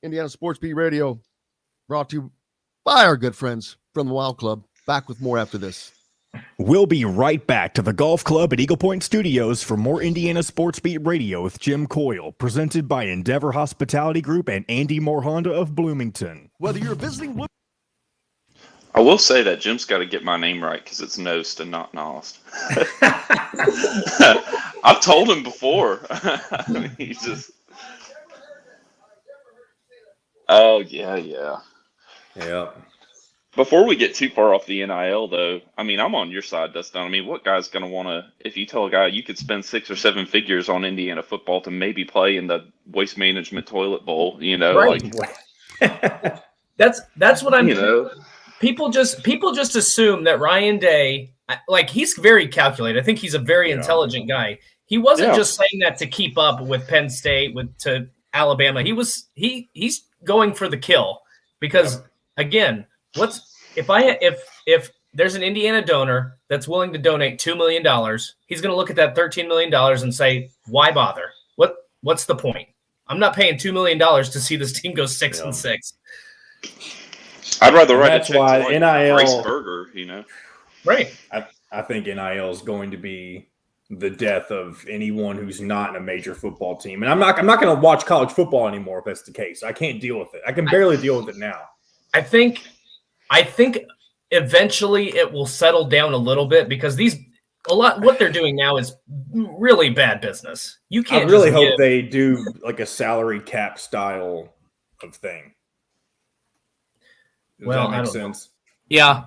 Indiana Sports Beat Radio, brought to you by our good friends from the Wild Club. Back with more after this. We'll be right back to the Golf Club at Eagle Point Studios for more Indiana Sports Beat Radio with Jim Coyle, presented by Endeavor Hospitality Group and Andy Moore Honda of Bloomington. Whether you're visiting... I will say that Jim's got to get my name right because it's Knost and not Knost. I've told him before. He's just... Oh, yeah. Yeah. Before we get too far off the NIL, though, I mean, I'm on your side, Dustin. I mean, what guy's going to want to, if you tell a guy you could spend 6 or 7 figures on Indiana football to maybe play in the Waste Management Toilet Bowl, you know? Right. Like, that's what I'm, you know. People just assume that Ryan Day, like, he's very calculated. I think he's a very intelligent guy. He wasn't just saying that to keep up with Penn State, to Alabama. He's going for the kill because, again, if there's an Indiana donor that's willing to donate $2 million, he's going to look at that $13 million and say, why bother? What's the point? I'm not paying $2 million to see this team go 6-6. I'd rather write that's a check why to like NIL Grace Burger, you know? Right. I think NIL is going to be the death of anyone who's not in a major football team. And I'm not going to watch college football anymore if that's the case. I can't deal with it. I can barely deal with it now. I think eventually it will settle down a little bit because what they're doing now is really bad business. You can't. I really hope they do like a salary cap style of thing. Does that make sense? Yeah.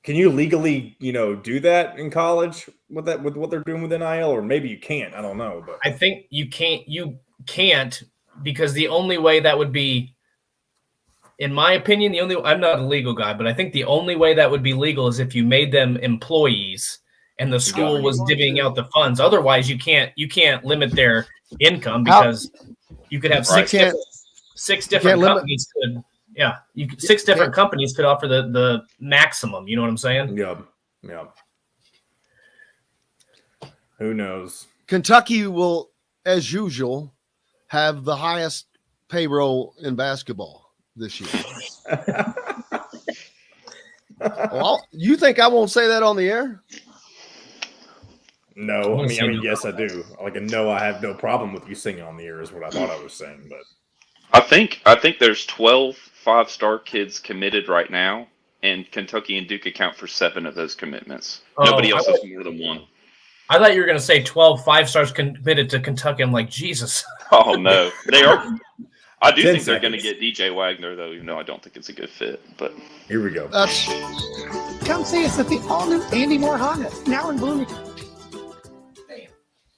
Can you legally, do that in college with what they're doing with NIL, or maybe you can't? I don't know, but I think you can't. You can't because the only way that would be, in my opinion, I'm not a legal guy, but I think the only way that would be legal is if you made them employees and the school was divvying out the funds. Otherwise, you can't limit their income because you could have six different companies could. Yeah, 6 different companies could offer the maximum. You know what I'm saying? Yeah. Who knows? Kentucky will, as usual, have the highest payroll in basketball this year. Well, you think I won't say that on the air? No, I mean, yes, I do. Like, I have no problem with you singing on the air is what I thought I was saying, but I think there's 12 5-star kids committed right now, and Kentucky and Duke account for 7 of those commitments. Nobody else has more than 1. I thought you were going to say 12 5-stars committed to Kentucky. I'm like, Jesus. Oh, no. They are. I do think they're going to get DJ Wagner, though, even though I don't think it's a good fit. But here we go. Come see us at the all-new Andy Moore Honda, now in Bloomington.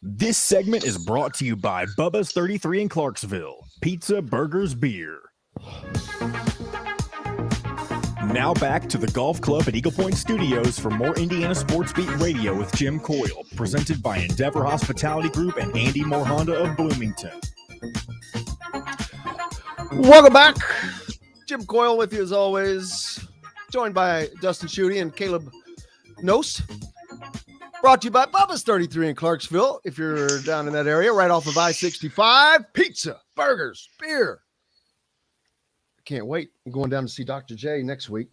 This segment is brought to you by Bubba's 33 in Clarksville. Pizza, burgers, beer. Now back to the Golf Club at Eagle Point Studios for more Indiana Sports Beat Radio with Jim Coyle, presented by Endeavor Hospitality Group and Andy Moore Honda of Bloomington. Welcome back. Jim Coyle with you as always, joined by Dustin Schutte and Caleb Knost. Brought to you by Bubba's 33 in Clarksville. If you're down in that area, right off of I-65, pizza, burgers, beer. Can't wait. I'm going down to see Dr. J next week,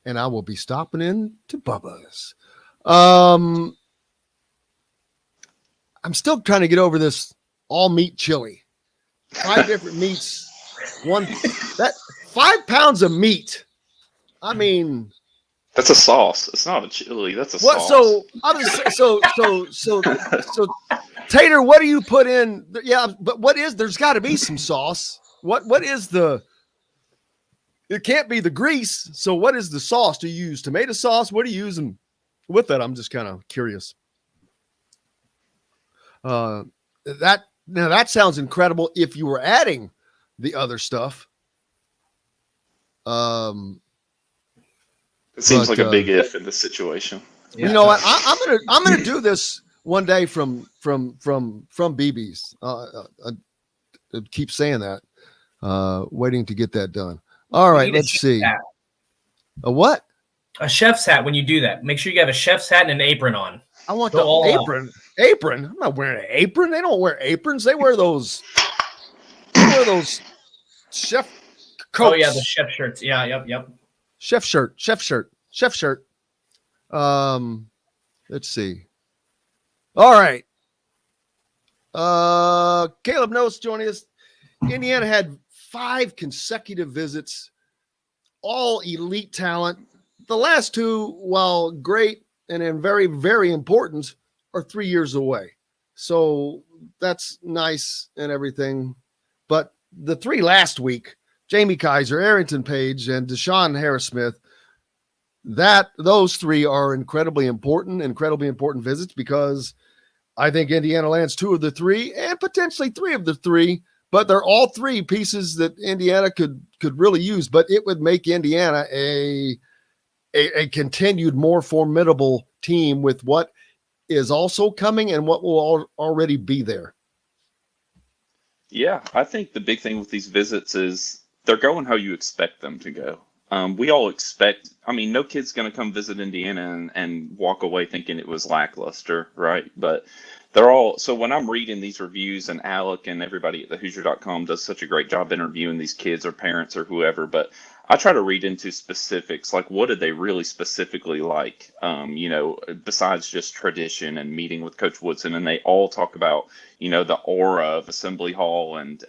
and I will be stopping in to Bubba's. I'm still trying to get over this all-meat chili. 5 different meats. 5 pounds of meat. I mean... That's a sauce. It's not a chili. That's a sauce. So Tater, what do you put in? Yeah, but there's got to be some sauce. What is the? It can't be the grease. So what is the sauce? Do you use tomato sauce? What are you using with that? I'm just kind of curious. That sounds incredible. If you were adding the other stuff, it seems like a big if in this situation. Yeah. You know what? I'm gonna do this one day from BB's. I keep saying that. Waiting to get that done. All right, let's see. Hat. A what? A chef's hat when you do that. Make sure you have a chef's hat and an apron on. I want Go the all out. apron. Apron. I'm not wearing an apron. They don't wear aprons. They wear those. They wear those chef coats. Oh yeah, the chef shirts. Yeah, yep. Chef shirt. Let's see. All right. Caleb Knost joining us. Indiana had 5 consecutive visits, all elite talent. The last 2, while great and very, very important, are 3 years away. So that's nice and everything. But the 3 last week, Jamie Kaiser, Arrington Page, and Deshaun Harris-Smith, those 3 are incredibly important visits, because I think Indiana lands 2 of the 3 and potentially 3 of the 3, but they're all 3 pieces that Indiana could really use. But it would make Indiana a continued more formidable team with what is also coming and what will already be there. Yeah, I think the big thing with these visits is they're going how you expect them to go. We all expect, no kid's going to come visit Indiana and walk away thinking it was lackluster, right? But they're all, so when I'm reading these reviews, and Alec and everybody at thehoosier.com does such a great job interviewing these kids or parents or whoever, but I try to read into specifics, like what did they really specifically like, besides just tradition and meeting with Coach Woodson. And they all talk about, the aura of Assembly Hall and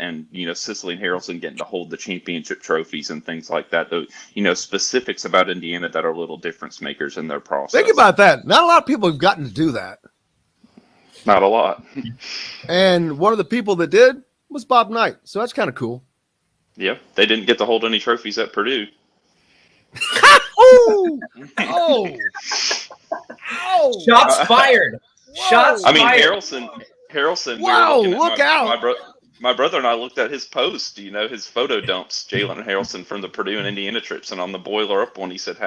Cicely and Harrelson getting to hold the championship trophies and things like that. The, specifics about Indiana that are little difference makers in their process. Think about that. Not a lot of people have gotten to do that. Not a lot. And one of the people that did was Bob Knight. So that's kind of cool. Yeah, they didn't get to hold any trophies at Purdue. Oh! Shots fired. Shots fired. Harrelson. Wow, look out. My brother and I looked at his post, his photo dumps, Jalen and Harrelson from the Purdue and Indiana trips. And on the boiler up one, he said,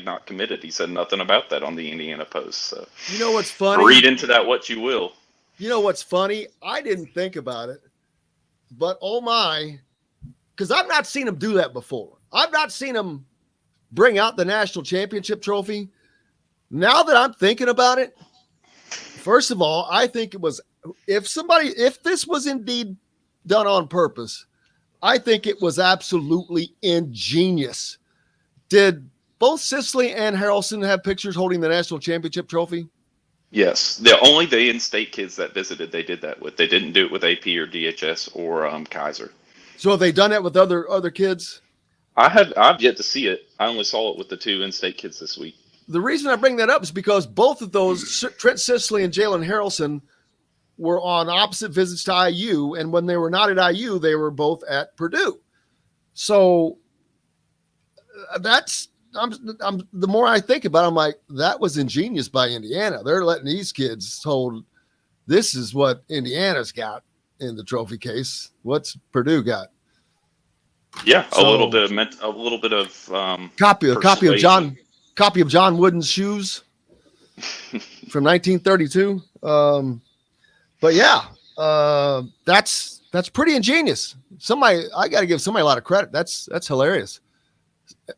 #not committed. He said nothing about that on the Indiana post. So you know what's funny? Read into that what you will. You know what's funny? I didn't think about it, but oh my, because I've not seen him do that before. I've not seen him bring out the national championship trophy. Now that I'm thinking about it, first of all, I think it was, if this was indeed done on purpose, I think it was absolutely ingenious. Did both Cicely and Harrelson have pictures holding the national championship trophy? Yes. The only the in-state kids that visited, they did that with. They didn't do it with AP or DHS or Kaiser. So have they done that with other kids? I've yet to see it. I only saw it with the 2 in-state kids this week. The reason I bring that up is because both of those, Trent Cicely and Jalen Harrelson, were on opposite visits to IU, and when they were not at IU, they were both at Purdue. So the more I think about it, I'm like, that was ingenious by Indiana. They're letting these kids hold, this is what Indiana's got in the trophy case. What's Purdue got? Yeah, So, a little bit of copy of John Wooden's shoes from 1932. But yeah, that's pretty ingenious. I got to give somebody a lot of credit. That's hilarious.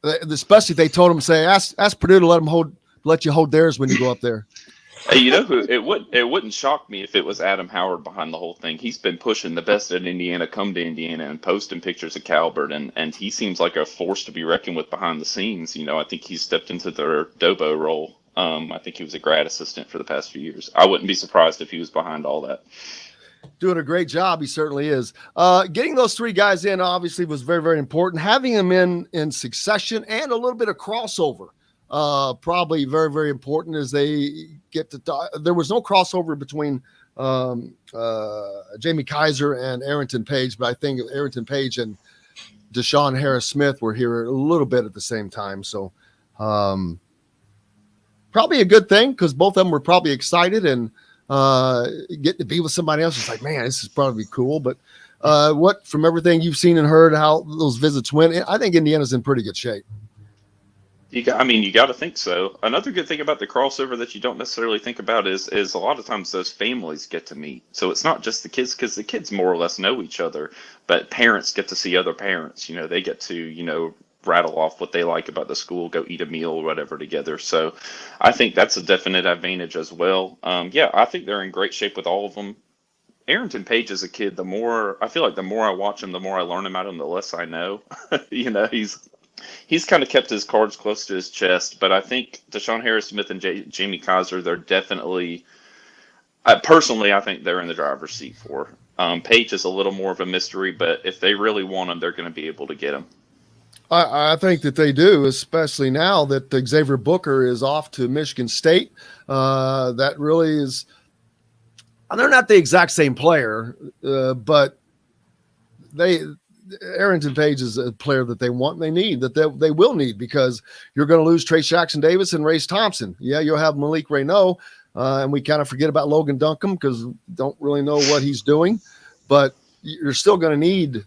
Especially if they told him, say, ask Purdue to let you hold theirs when you go up there. Hey, who it wouldn't shock me if it was Adam Howard behind the whole thing. He's been pushing the best at Indiana come to Indiana and posting pictures of Calvert, and he seems like a force to be reckoned with behind the scenes. I think he's stepped into their Dobo role. I think he was a grad assistant for the past few years. I wouldn't be surprised if he was behind all that. Doing a great job. He certainly is. Getting those 3 guys in obviously was very, very important. Having them in succession and a little bit of crossover, probably very, very important as they get to talk. There was no crossover between Jamie Kaiser and Arrington Page, but I think Arrington Page and Deshaun Harris-Smith were here a little bit at the same time. So probably a good thing, because both of them were probably excited, and getting to be with somebody else is like, man, this is probably cool. But from everything you've seen and heard, how those visits went, I think Indiana's in pretty good shape. You got to think so. Another good thing about the crossover that you don't necessarily think about is a lot of times those families get to meet. So it's not just the kids, because the kids more or less know each other, but parents get to see other parents. They get to, rattle off what they like about the school, go eat a meal or whatever together. So I think that's a definite advantage as well. Yeah, I think they're in great shape with all of them. Arrington Page as a kid, the more I watch him, the more I learn about him, the less I know. He's kind of kept his cards close to his chest, but I think Deshaun Harris-Smith and Jamie Kaiser, they're definitely, personally, I think they're in the driver's seat for. Page is a little more of a mystery, but if they really want him, they're going to be able to get him. I think that they do, especially now that Xavier Booker is off to Michigan State. That really is. They're not the exact same player, but Arrington Page is a player that they want and they need, that they will need, because you're going to lose Trace Jackson-Davis and Race Thompson. Yeah, you'll have Malik Renaud, and we kind of forget about Logan Duncombe because we don't really know what he's doing, but you're still going to need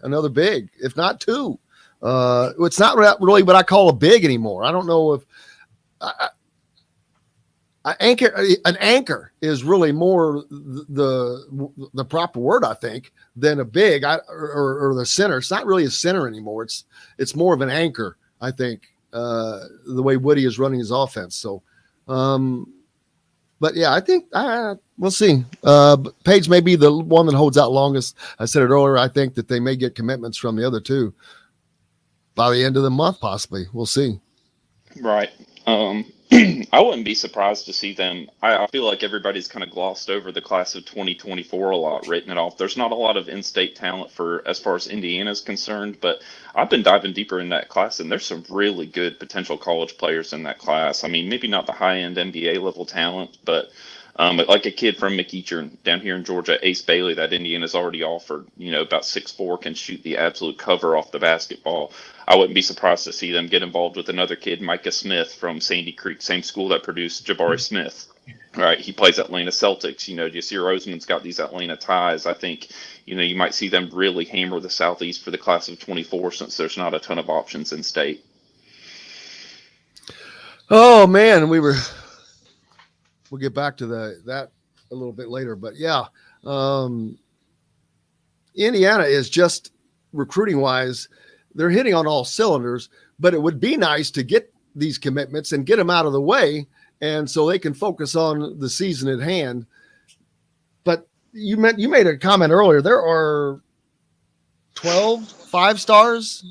another big, if not two. It's not really what I call a big anymore. I don't know if an anchor is really more the proper word, I think, than a big or the center. It's not really a center anymore. It's more of an anchor, I think, the way Woody is running his offense. So, but yeah, I think we'll see. Page may be the one that holds out longest. I said it earlier. I think that they may get commitments from the other two by the end of the month, possibly. We'll see. Right. I wouldn't be surprised to see them. I feel like everybody's kind of glossed over the class of 2024 a lot, written it off. There's not a lot of in-state talent as far as Indiana is concerned, but I've been diving deeper in that class, and there's some really good potential college players in that class. I mean, maybe not the high-end NBA level talent, but like a kid from McEachern down here in Georgia, Ace Bailey, that Indiana's already offered, about 6'4", can shoot the absolute cover off the basketball. I wouldn't be surprised to see them get involved with another kid, Micah Smith from Sandy Creek, same school that produced Jabari Smith. Right, he plays Atlanta Celtics. Jasir Roseman's got these Atlanta ties. I think, you might see them really hammer the Southeast for the class of 24 since there's not a ton of options in state. Oh man, we'll get back to that a little bit later, but yeah, Indiana is just recruiting wise, they're hitting on all cylinders, but it would be nice to get these commitments and get them out of the way, and so they can focus on the season at hand. But you made a comment earlier. There are 12 5-stars.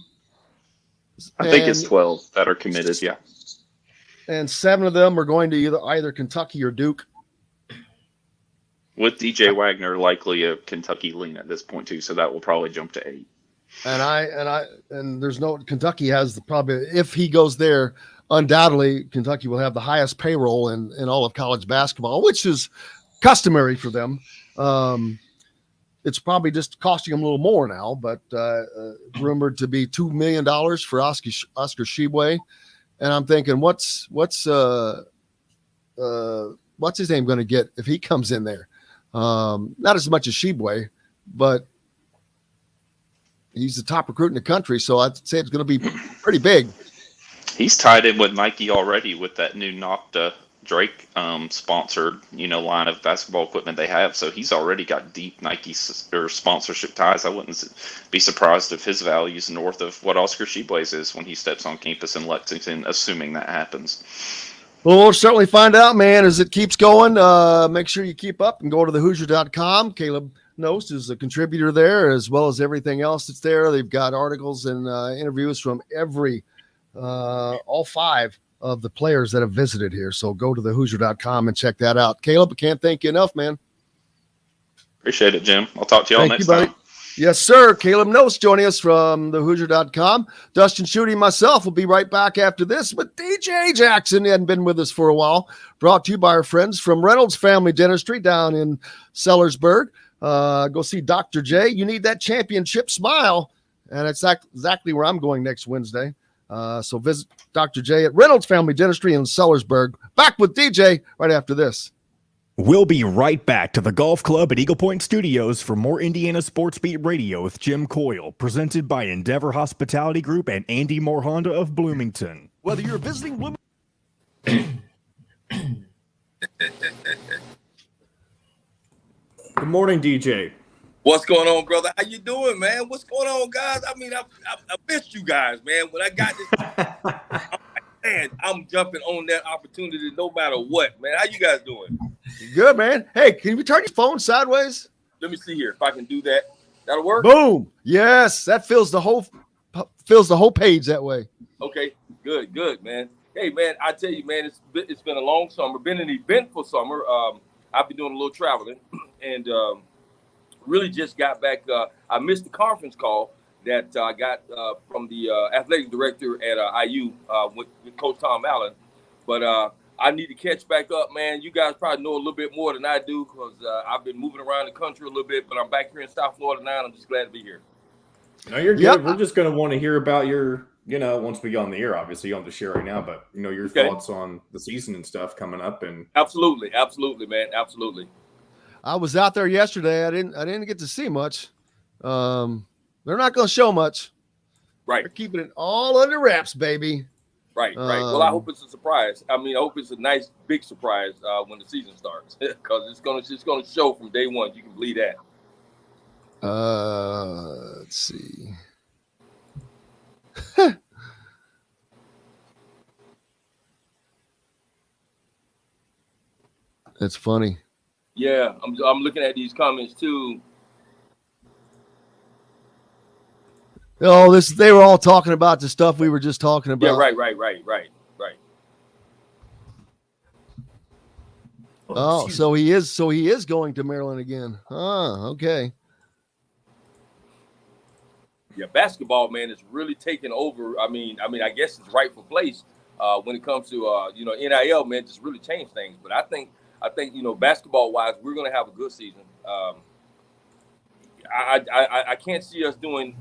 I think it's 12 that are committed. Yeah. And 7 of them are going to either Kentucky or Duke. With DJ Wagner likely a Kentucky lean at this point too, so that will probably jump to 8. And there's no Kentucky has probably, if he goes there, undoubtedly Kentucky will have the highest payroll in all of college basketball, which is customary for them. It's probably just costing them a little more now, but rumored to be $2 million for Oscar Tshiebwe. And I'm thinking, what's his name going to get if he comes in there? Not as much as Tshiebwe, but he's the top recruit in the country, so I'd say it's going to be pretty big. He's tied in with Nike already with that new Nocta Drake sponsored, line of basketball equipment they have. So he's already got deep Nike or sponsorship ties. I wouldn't be surprised if his value is north of what Oscar Tshiebwe's is when he steps on campus in Lexington, assuming that happens. Well, we'll certainly find out, man, as it keeps going. Make sure you keep up and go to thehoosier.com. Caleb Knost is a contributor there, as well as everything else that's there. They've got articles and interviews from all 5 of the players that have visited here. So go to thehoosier.com and check that out. Caleb, I can't thank you enough, man. Appreciate it, Jim. I'll talk to y'all next time. Yes, sir. Caleb Knost joining us from thehoosier.com. Dustin Schutte and myself will be right back after this with DJ Jackson. He hadn't been with us for a while. Brought to you by our friends from Reynolds Family Dentistry down in Sellersburg. Go see Dr. J. You need that championship smile. And it's exactly where I'm going next Wednesday. So visit Dr. J at Reynolds Family Dentistry in Sellersburg. Back with DJ right after this. We'll be right back to the Golf Club at Eagle Point Studios for more Indiana Sports Beat Radio with Jim Coyle, presented by Endeavor Hospitality Group and Andy Moore Honda of Bloomington. Whether you're visiting Bloomington. Good morning, DJ. What's going on, brother? How you doing, man? What's going on, guys? I mean, I missed you guys, man. When I got this, man, I'm jumping on that opportunity no matter what, man. How you guys doing? Good, man. Hey, can you turn your phone sideways? Let me see here if I can do that. That'll work. Boom. Yes, that fills the whole page that way. Okay, good, man. Hey, man, I tell you, man, it's been a long summer, been an eventful summer. I've been doing a little traveling, and really just got back. I missed the conference call that I got from the athletic director at IU with Coach Tom Allen. But I need to catch back up, man. You guys probably know a little bit more than I do because I've been moving around the country a little bit, but I'm back here in South Florida now, and I'm just glad to be here. No, you're good. Yeah. We're just going to want to hear about your, once we get on the air, obviously you don't have to share right now, but, your thoughts on the season and stuff coming up. And Absolutely, man. Absolutely. I was out there yesterday. I didn't get to see much. They're not going to show much. Right. They're keeping it all under wraps, baby. Right. Well, I hope it's a surprise. I mean, I hope it's a nice, big surprise when the season starts because it's gonna show from day one. You can believe that. Let's see. That's funny. Yeah, I'm looking at these comments too. Oh, they were all talking about the stuff we were just talking about. Yeah, right. Oh, so he is going to Maryland again. Oh, okay. Yeah, basketball, man, is really taking over. I mean, I guess it's rightful place when it comes to NIL, man, just really changed things. But I think basketball wise, we're gonna have a good season. I can't see us doing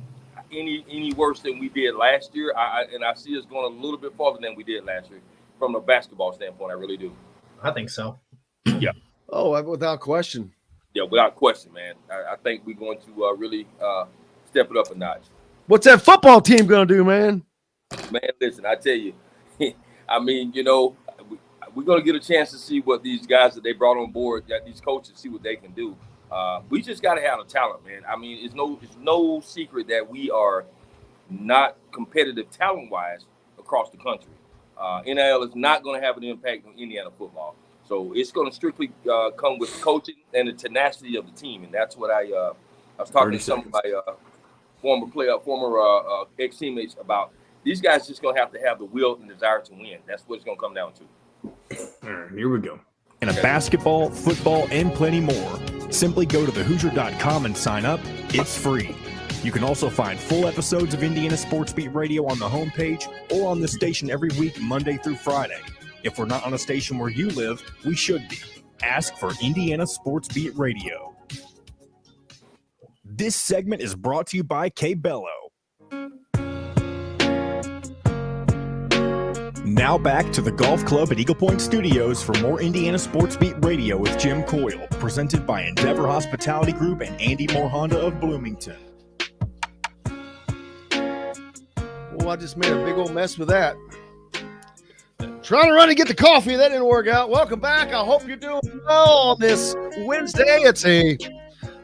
any worse than we did last year. I see us going a little bit farther than we did last year from a basketball standpoint. I really do. I think so. Yeah. Oh, without question. Yeah, without question, man. I think we're going to really step it up a notch. What's that football team going to do, man? Man, listen, I tell you, I mean, we're going to get a chance to see what these guys that they brought on board, that these coaches, see what they can do. We just got to have the talent, man. I mean, it's no secret that we are not competitive talent-wise across the country. NIL is not going to have an impact on Indiana football. So it's going to strictly come with the coaching and the tenacity of the team. And that's what I was talking to some of my former ex-teammates about. These guys just going to have the will and desire to win. That's what it's going to come down to. All right, here we go. And a basketball, football, and plenty more. Simply go to thehoosier.com and sign up. It's free. You can also find full episodes of Indiana Sports Beat Radio on the homepage or on this station every week, Monday through Friday. If we're not on a station where you live, we should be. Ask for Indiana Sports Beat Radio. This segment is brought to you by K-Bello. Now back to the Golf Club at Eagle Point Studios for more Indiana Sports Beat Radio with Jim Coyle, presented by Endeavor Hospitality Group and Andy Moore Honda of Bloomington. Well, I just made a big old mess with that. Trying to run and get the coffee. That didn't work out. Welcome back. I hope you're doing well on this Wednesday. It's a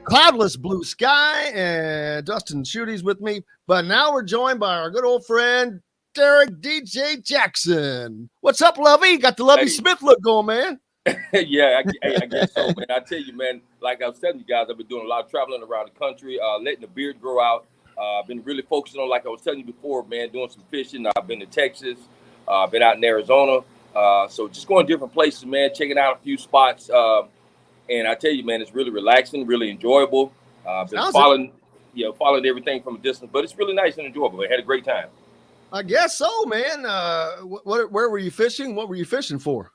cloudless blue sky, and Dustin Schutte's with me. But now we're joined by our good old friend, Derrick DJ Jackson. What's up, Lovey? Got the Lovey Smith look going, man. Yeah, I guess so, man. I tell you, man, like I was telling you guys, I've been doing a lot of traveling around the country, letting the beard grow out. I've been really focusing on, like I was telling you before, man, doing some fishing. I've been to Texas. Been out in Arizona. So just going to different places, man, checking out a few spots. And I tell you, man, it's really relaxing, really enjoyable. Been following everything from a distance, but it's really nice and enjoyable. I had a great time. I guess so, man. Where were you fishing? What were you fishing for?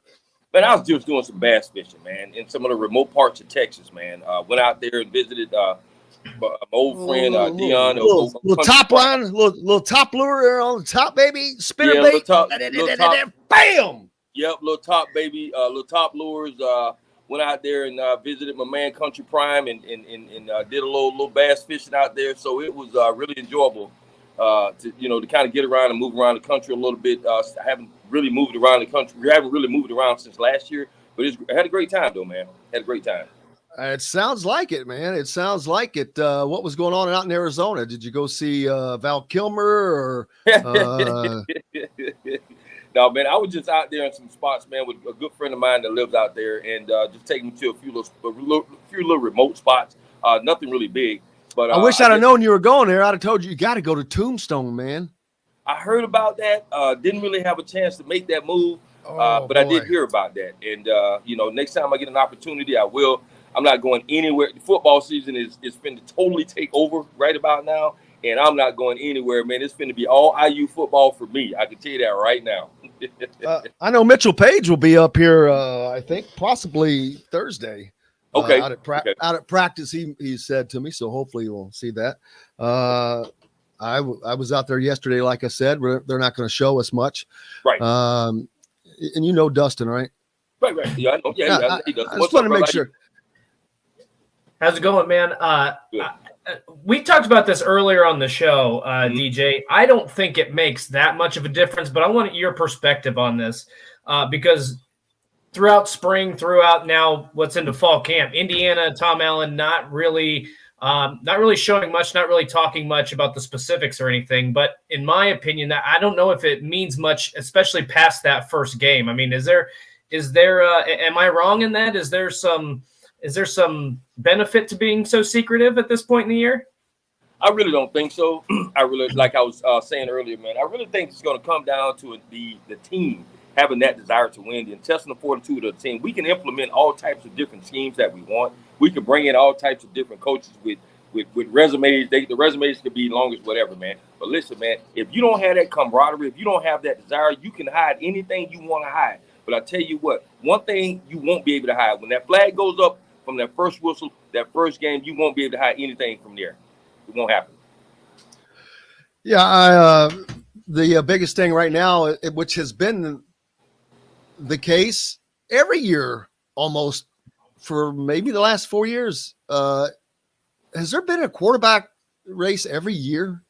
Man, I was just doing some bass fishing, man, in some of the remote parts of Texas, man. Went out there and visited my old friend Dion. Little top line, little top lure there on the top, baby. Spinner bait. Little top, bam. Yep, little top, baby. Little top lures. Went out there and visited my man Country Prime and did a little bass fishing out there. So it was really enjoyable to kind of get around and move around the country a little bit. I haven't really moved around the country. We haven't really moved around since last year, but I had a great time though, man. Had a great time. It sounds like it, man. It sounds like it. What was going on out in Arizona? Did you go see Val Kilmer or? No, man. I was just out there in some spots, man, with a good friend of mine that lives out there, and just taking me to a few little remote spots. Nothing really big, but I wish I'd have known you were going there. I'd have told you got to go to Tombstone, man. I heard about that. Didn't really have a chance to make that move, but I did hear about that. And next time I get an opportunity, I will. I'm not going anywhere. The football season is finna totally take over right about now, and I'm not going anywhere, man. It's finna be all IU football for me. I can tell you that right now. I know Mitchell Page will be up here. I think possibly Thursday. Okay. Out at practice, he said to me. So hopefully we'll see that. I was out there yesterday. Like I said, they're not going to show us much. Right. And you know Dustin, right? Right. Yeah, I know. Yeah, he does. I just want to make sure. How's it going, man? We talked about this earlier on the show, DJ. I don't think it makes that much of a difference, but I want your perspective on this because throughout spring, throughout now what's into fall camp, Indiana, Tom Allen, not really showing much, not really talking much about the specifics or anything. But in my opinion, that I don't know if it means much, especially past that first game. I mean, is there? Am I wrong in that? Is there some benefit to being so secretive at this point in the year? I really don't think so. I really, like I was saying earlier, man, I really think it's going to come down to the team having that desire to win and testing the fortitude of the team. We can implement all types of different schemes that we want. We can bring in all types of different coaches with resumes. The resumes could be long as whatever, man. But listen, man, if you don't have that camaraderie, if you don't have that desire, you can hide anything you want to hide. But I tell you what, one thing you won't be able to hide, when that flag goes up from that first whistle, that first game, you won't be able to hide anything from there. It won't happen. Yeah, the biggest thing right now, which has been the case every year almost for maybe the last 4 years, has there been a quarterback race every year?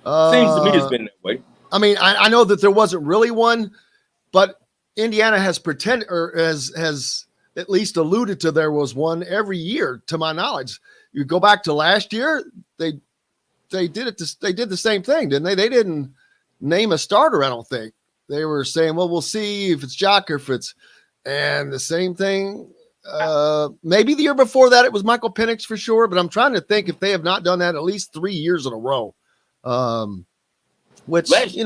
Seems to me it's been that way. I mean, I know that there wasn't really one, but Indiana has pretended or has at least alluded to there was one every year, to my knowledge. You go back to last year, they did the same thing, didn't they? They didn't name a starter, I don't think. They were saying, well, we'll see if it's Jock or if it's, and the same thing. Maybe the year before that it was Michael Penix for sure, but I'm trying to think if they have not done that at least 3 years in a row. Which last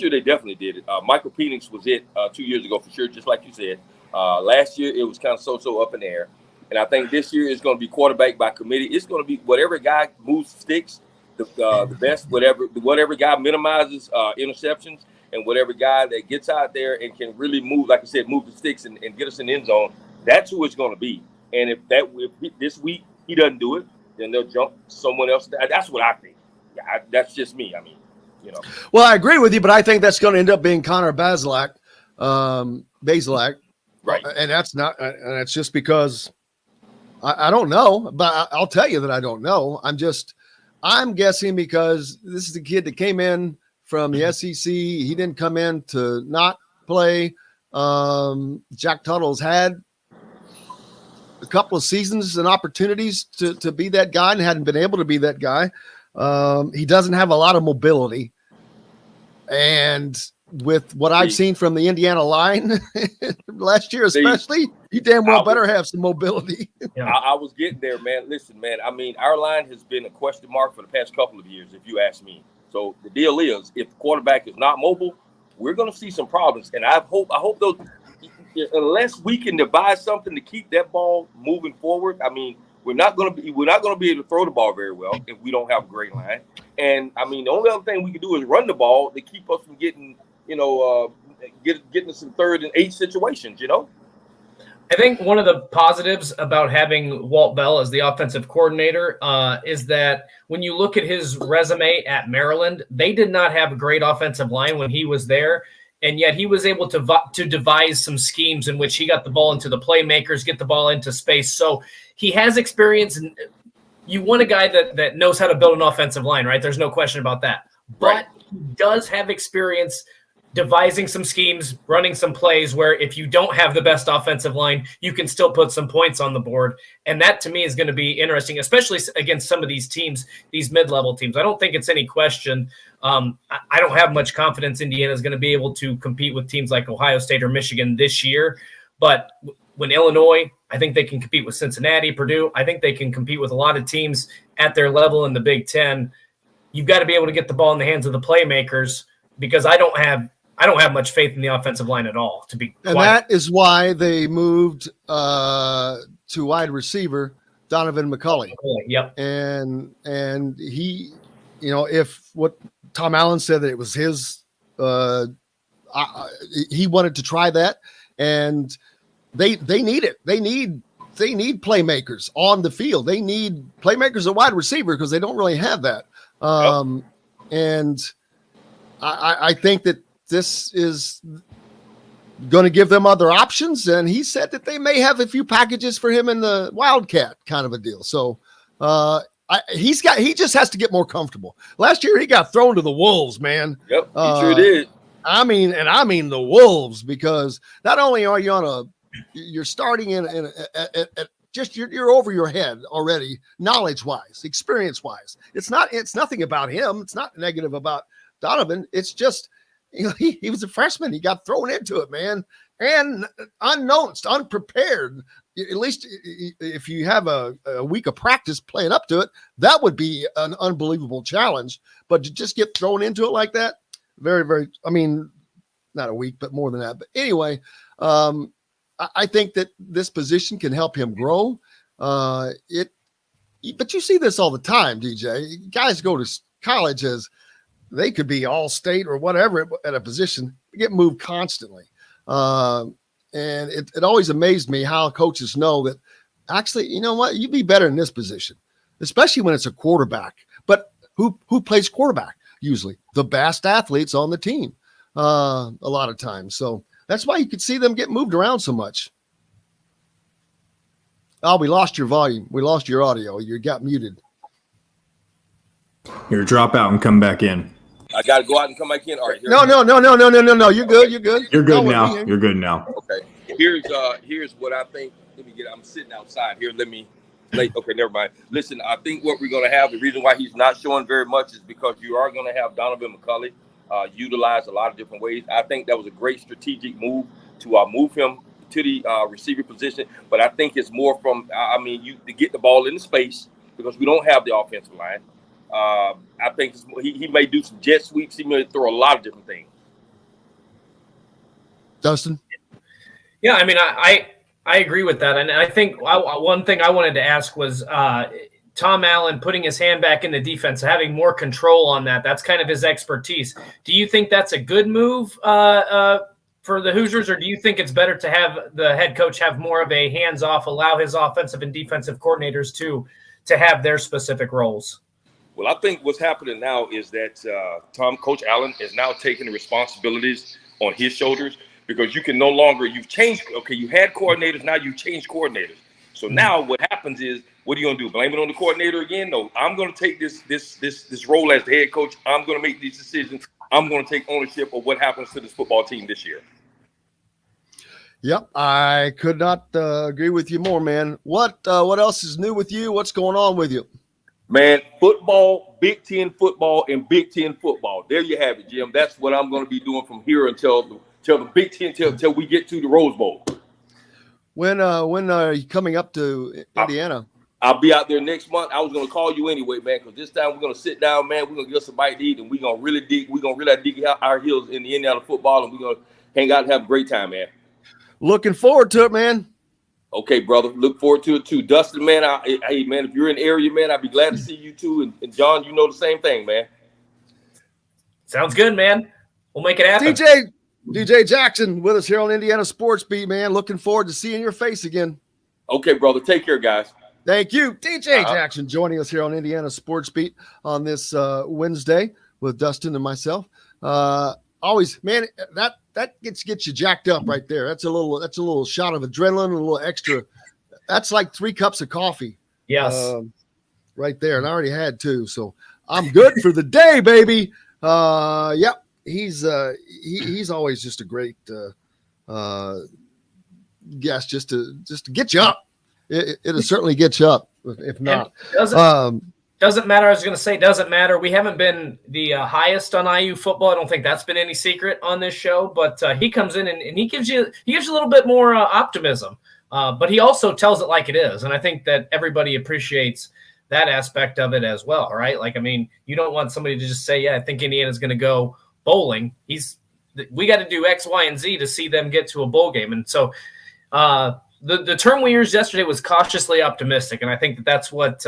year they definitely did it. Michael Penix was it 2 years ago for sure, just like you said. Last year it was kind of so up in the air, and I think this year it's going to be quarterback by committee. It's going to be whatever guy moves sticks the best, whatever guy minimizes interceptions, and whatever guy that gets out there and can really move, like I said, move the sticks and get us in the end zone. That's who it's going to be. And if this week he doesn't do it, then they'll jump someone else. That's what I think. Yeah, that's just me. I mean, Well, I agree with you, but I think that's going to end up being Connor Bazelak. Right. And that's not, and it's just because I don't know, but I'll tell you that I don't know. I'm guessing because this is the kid that came in from the SEC. He didn't come in to not play. Jack Tuttle's had a couple of seasons and opportunities to be that guy and hadn't been able to be that guy. He doesn't have a lot of mobility. And with what I've seen from the Indiana line last year, especially, you damn well better have some mobility. I was getting there, man. Listen, man, I mean, our line has been a question mark for the past couple of years, if you ask me. So the deal is, if the quarterback is not mobile, we're going to see some problems. And I hope those, unless we can devise something to keep that ball moving forward, I mean, we're not going to be able to throw the ball very well if we don't have a great line. And I mean, the only other thing we can do is run the ball to keep us from getting, getting some 3rd and 8 situations, I think one of the positives about having Walt Bell as the offensive coordinator is that when you look at his resume at Maryland, they did not have a great offensive line when he was there, and yet he was able to devise some schemes in which he got the ball into the playmakers, get the ball into space. So he has experience. You want a guy that knows how to build an offensive line, right? There's no question about that. But he does have experience devising some schemes, running some plays where if you don't have the best offensive line, you can still put some points on the board. And that to me is going to be interesting, especially against some of these teams, these mid-level teams. I don't think it's any question. I don't have much confidence Indiana is going to be able to compete with teams like Ohio State or Michigan this year. But when Illinois, I think they can compete with Cincinnati, Purdue. I think they can compete with a lot of teams at their level in the Big Ten. You've got to be able to get the ball in the hands of the playmakers, because I don't have much faith in the offensive line at all, to be and quiet. That is why they moved to wide receiver Donovan McCulley. Yep. And he, if what Tom Allen said that it was his, he wanted to try that, and they need it. They need playmakers on the field. They need playmakers at wide receiver because they don't really have that. And I think that this is going to give them other options. And he said that they may have a few packages for him in the Wildcat kind of a deal. So he just has to get more comfortable. Last year he got thrown to the wolves, man. Yep, he sure did. I mean the wolves, because not only are you you're starting you're over your head already, knowledge-wise, experience-wise. It's nothing about him. It's not negative about Donovan. It's just, he was a freshman. He got thrown into it, man. And unprepared. At least if you have a week of practice playing up to it, that would be an unbelievable challenge. But to just get thrown into it like that, very, very, not a week, but more than that. But anyway, I think that this position can help him grow. But you see this all the time, DJ. Guys go to college as they could be all state or whatever at a position, get moved constantly. And it always amazed me how coaches know that actually, you know what, you'd be better in this position, especially when it's a quarterback. But who plays quarterback? Usually the best athletes on the team a lot of times. So that's why you could see them get moved around so much. Oh, we lost your volume. We lost your audio. You got muted. Here, drop out and come back in. I got to go out and come back in. All right. No. You're good. You're good. You're good now. You're good now. Okay. Here's what I think. I'm sitting outside here. Okay, never mind. Listen, I think what we're going to have, the reason why he's not showing very much is because you are going to have Donovan McCulley utilized a lot of different ways. I think that was a great strategic move to move him to the receiver position. But I think it's more from, you to get the ball in the space, because we don't have the offensive line. I think he may do some jet sweeps. He may throw a lot of different things. Dustin? Yeah, I agree with that. And I think one thing I wanted to ask was Tom Allen putting his hand back in the defense, having more control on that. That's kind of his expertise. Do you think that's a good move for the Hoosiers, or do you think it's better to have the head coach have more of a hands-off, allow his offensive and defensive coordinators to have their specific roles? Well, I think what's happening now is that Coach Allen is now taking the responsibilities on his shoulders, because you can no longer, you've changed. Okay, you had coordinators, now you've changed coordinators. So now what happens is, what are you going to do? Blame it on the coordinator again? No, I'm going to take this role as the head coach. I'm going to make these decisions. I'm going to take ownership of what happens to this football team this year. Yep, I could not agree with you more, man. What else is new with you? What's going on with you? Man, football, Big Ten football, and Big Ten football. There you have it, Jim. That's what I'm going to be doing from here until the Big Ten, till we get to the Rose Bowl. When are you coming up to Indiana? I'll be out there next month. I was going to call you anyway, man, because this time we're going to sit down, man. We're going to get us a bite to eat, and we're going to really dig our heels in the Indiana football, and we're going to hang out and have a great time, man. Looking forward to it, man. Okay, brother. Look forward to it too. Dustin, man, hey, man, if you're in the area, man, I'd be glad to see you too. And John, you know the same thing, man. Sounds good, man. We'll make it happen. DJ Jackson with us here on Indiana Sports Beat, man. Looking forward to seeing your face again. Okay, brother. Take care, guys. Thank you. DJ Jackson joining us here on Indiana Sports Beat on this Wednesday with Dustin and myself. Always, man, that gets you jacked up right there. That's a little shot of adrenaline, a little extra. That's like 3 cups of coffee. Yes. Right there. And I already had 2. So I'm good for the day, baby. Yep. he's always just a great guest just to get you up. It'll certainly get you up if not. Doesn't matter. I was going to say, doesn't matter. We haven't been the highest on IU football. I don't think that's been any secret on this show. But he comes in and he gives you a little bit more optimism. But he also tells it like it is, and I think that everybody appreciates that aspect of it as well. Right? Like, I mean, you don't want somebody to just say, "Yeah, I think Indiana's going to go bowling." We got to do X, Y, and Z to see them get to a bowl game, and so the term we used yesterday was cautiously optimistic, and I think that's what.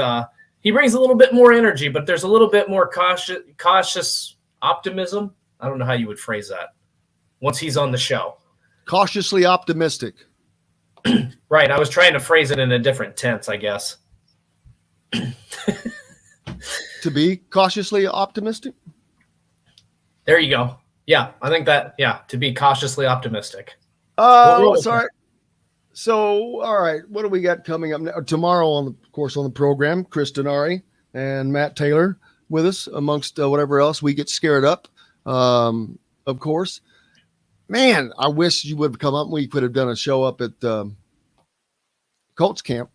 He brings a little bit more energy, but there's a little bit more cautious optimism. I don't know how you would phrase that once he's on the show. Cautiously optimistic. Right. I was trying to phrase it in a different tense, I guess. To be cautiously optimistic? There you go. Yeah, I think that, to be cautiously optimistic. Sorry. So, all right, what do we got coming up now? Tomorrow, on the program, Chris Denari and Matt Taylor with us, amongst whatever else we get scared up, of course. Man, I wish you would have come up. We could have done a show up at Colts camp.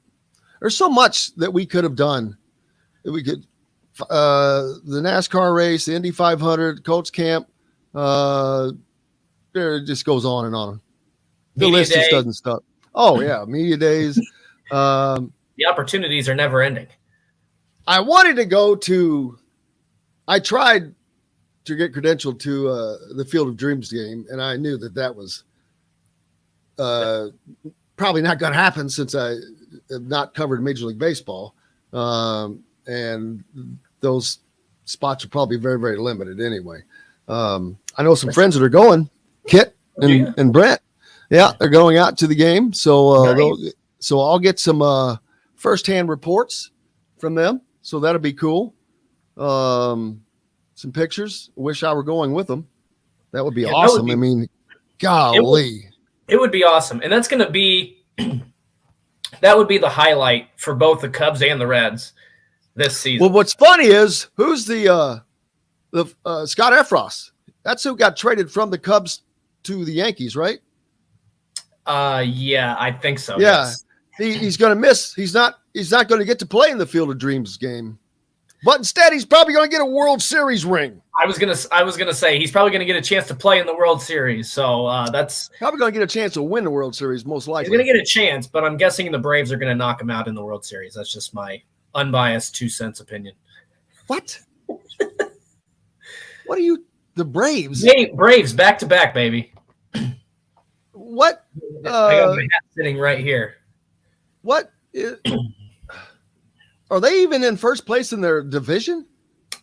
There's so much that we could have done. We could the NASCAR race, the Indy 500, Colts camp. It just goes on and on. The list just doesn't stop. Oh, yeah, media days. The opportunities are never ending. I wanted to go to – I tried to get credentialed to the Field of Dreams game, and I knew that was probably not going to happen since I have not covered Major League Baseball. And those spots are probably very, very limited anyway. I know some friends that are going, Kit and Brent. Yeah, they're going out to the game, so Nice. so I'll get some firsthand reports from them. So that'll be cool. Some pictures. Wish I were going with them. That would be awesome. I mean, golly, it would be awesome, and that's going to be that would be the highlight for both the Cubs and the Reds this season. Well, what's funny is who's the Scott Efros? That's who got traded from the Cubs to the Yankees, right? Yeah, I think so. Yeah, yes. he's going to miss. He's not going to get to play in the Field of Dreams game, but instead he's probably going to get a World Series ring. I was gonna say he's probably going to get a chance to play in the World Series. So that's probably going to get a chance to win the World Series, most likely. He's going to get a chance, but I'm guessing the Braves are going to knock him out in the World Series. That's just my unbiased 2 cents opinion. What? What are you? The Braves? Hey, Braves back to back, baby. What? I got my hat sitting right here. What? Are they even in first place in their division?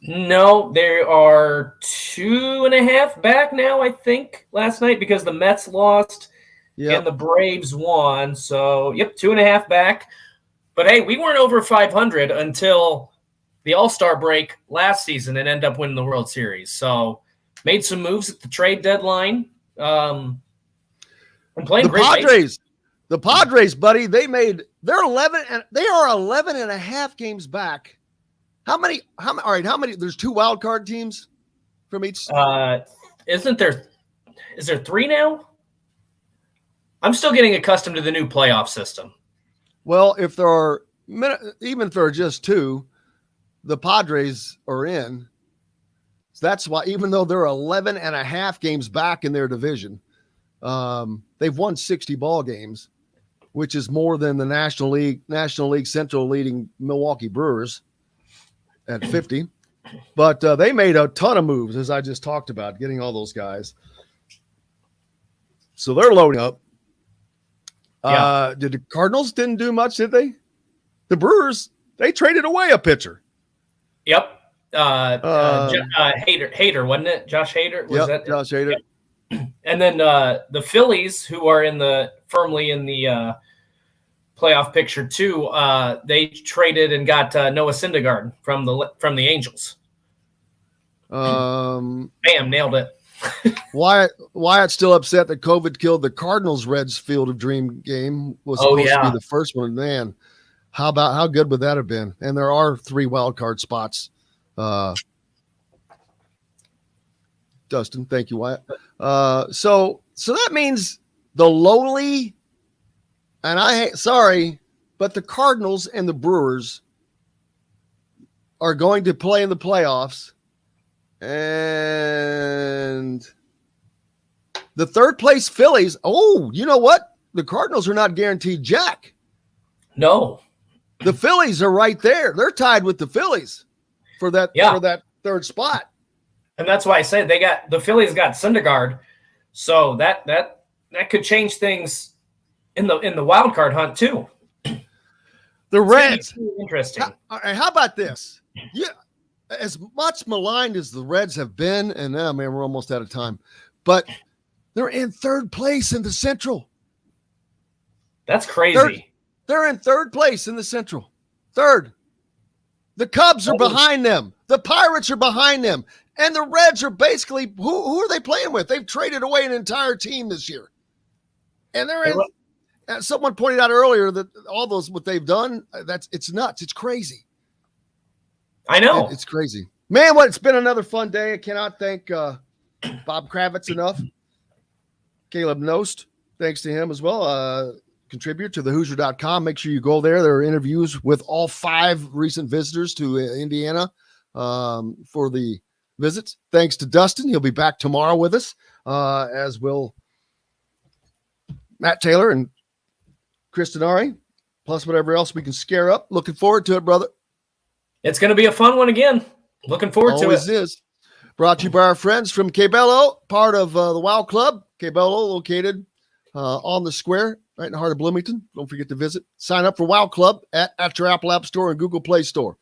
No, they are 2.5 back now, I think, last night because the Mets lost and the Braves won. So, 2.5 back. But, hey, we weren't over 500 until the All-Star break last season and ended up winning the World Series. So, made some moves at the trade deadline. And playing great Padres. The Padres, buddy, they're 11 and they are 11 and a half games back. How many? All right, how many? There's 2 wild card teams from each. Is there 3 now? I'm still getting accustomed to the new playoff system. Well, if there are, even if there are just 2, the Padres are in. So that's why, even though they're 11 and a half games back in their division, they've won 60 ball games, which is more than the National League Central leading Milwaukee Brewers at 50. But they made a ton of moves, as I just talked about, getting all those guys. So they're loading up. Did the Cardinals didn't do much, did they? The Brewers, they traded away a pitcher. Yep. Hader, wasn't it? Josh Hader? Josh Hader. Yep. And then the Phillies, who are firmly in the playoff picture too, they traded and got Noah Syndergaard from the Angels. Bam, nailed it. Wyatt's still upset that COVID killed the Cardinals-Reds Field of Dream game. Was supposed to be the first one. Man, how good would that have been? And there are 3 wild card spots. Dustin. Thank you, Wyatt. So that means the lowly, and sorry, but the Cardinals and the Brewers are going to play in the playoffs, and the third place Phillies. Oh, you know what? The Cardinals are not guaranteed jack. No, the Phillies are right there. They're tied with the Phillies for that third spot. And that's why I said the Phillies got Syndergaard, so that could change things in the wild card hunt too. The Reds, interesting. How about this? Yeah, as much maligned as the Reds have been, and now, man, we're almost out of time, but they're in third place in the Central. That's crazy. They're in third place in the Central. Third. The Cubs are behind them. The Pirates are behind them. And the Reds are basically, who are they playing with? They've traded away an entire team this year. And they're in. Someone pointed out earlier that all those, what they've done, it's nuts. It's crazy. I know. It's crazy. Man, it's been another fun day. I cannot thank Bob Kravitz enough. Caleb Knost, thanks to him as well. Contribute to thehoosier.com. Make sure you go there. There are interviews with all 5 recent visitors to Indiana for the visits. Thanks to Dustin. He'll be back tomorrow with us, as will Matt Taylor and Chris Denari, plus whatever else we can scare up. Looking forward to it, brother. It's going to be a fun one again. Looking forward to it. Always is. Brought to you by our friends from Cabello, part of the Wow Club. Cabello, located on the square, right in the heart of Bloomington. Don't forget to visit. Sign up for Wow Club at your Apple App Store and Google Play Store.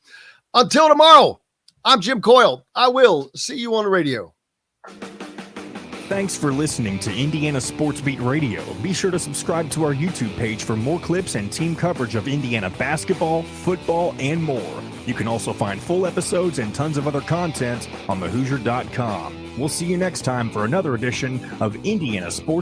Until tomorrow, I'm Jim Coyle. I will see you on the radio. Thanks for listening to Indiana Sports Beat Radio. Be sure to subscribe to our YouTube page for more clips and team coverage of Indiana basketball, football, and more. You can also find full episodes and tons of other content on thehoosier.com. We'll see you next time for another edition of Indiana Sports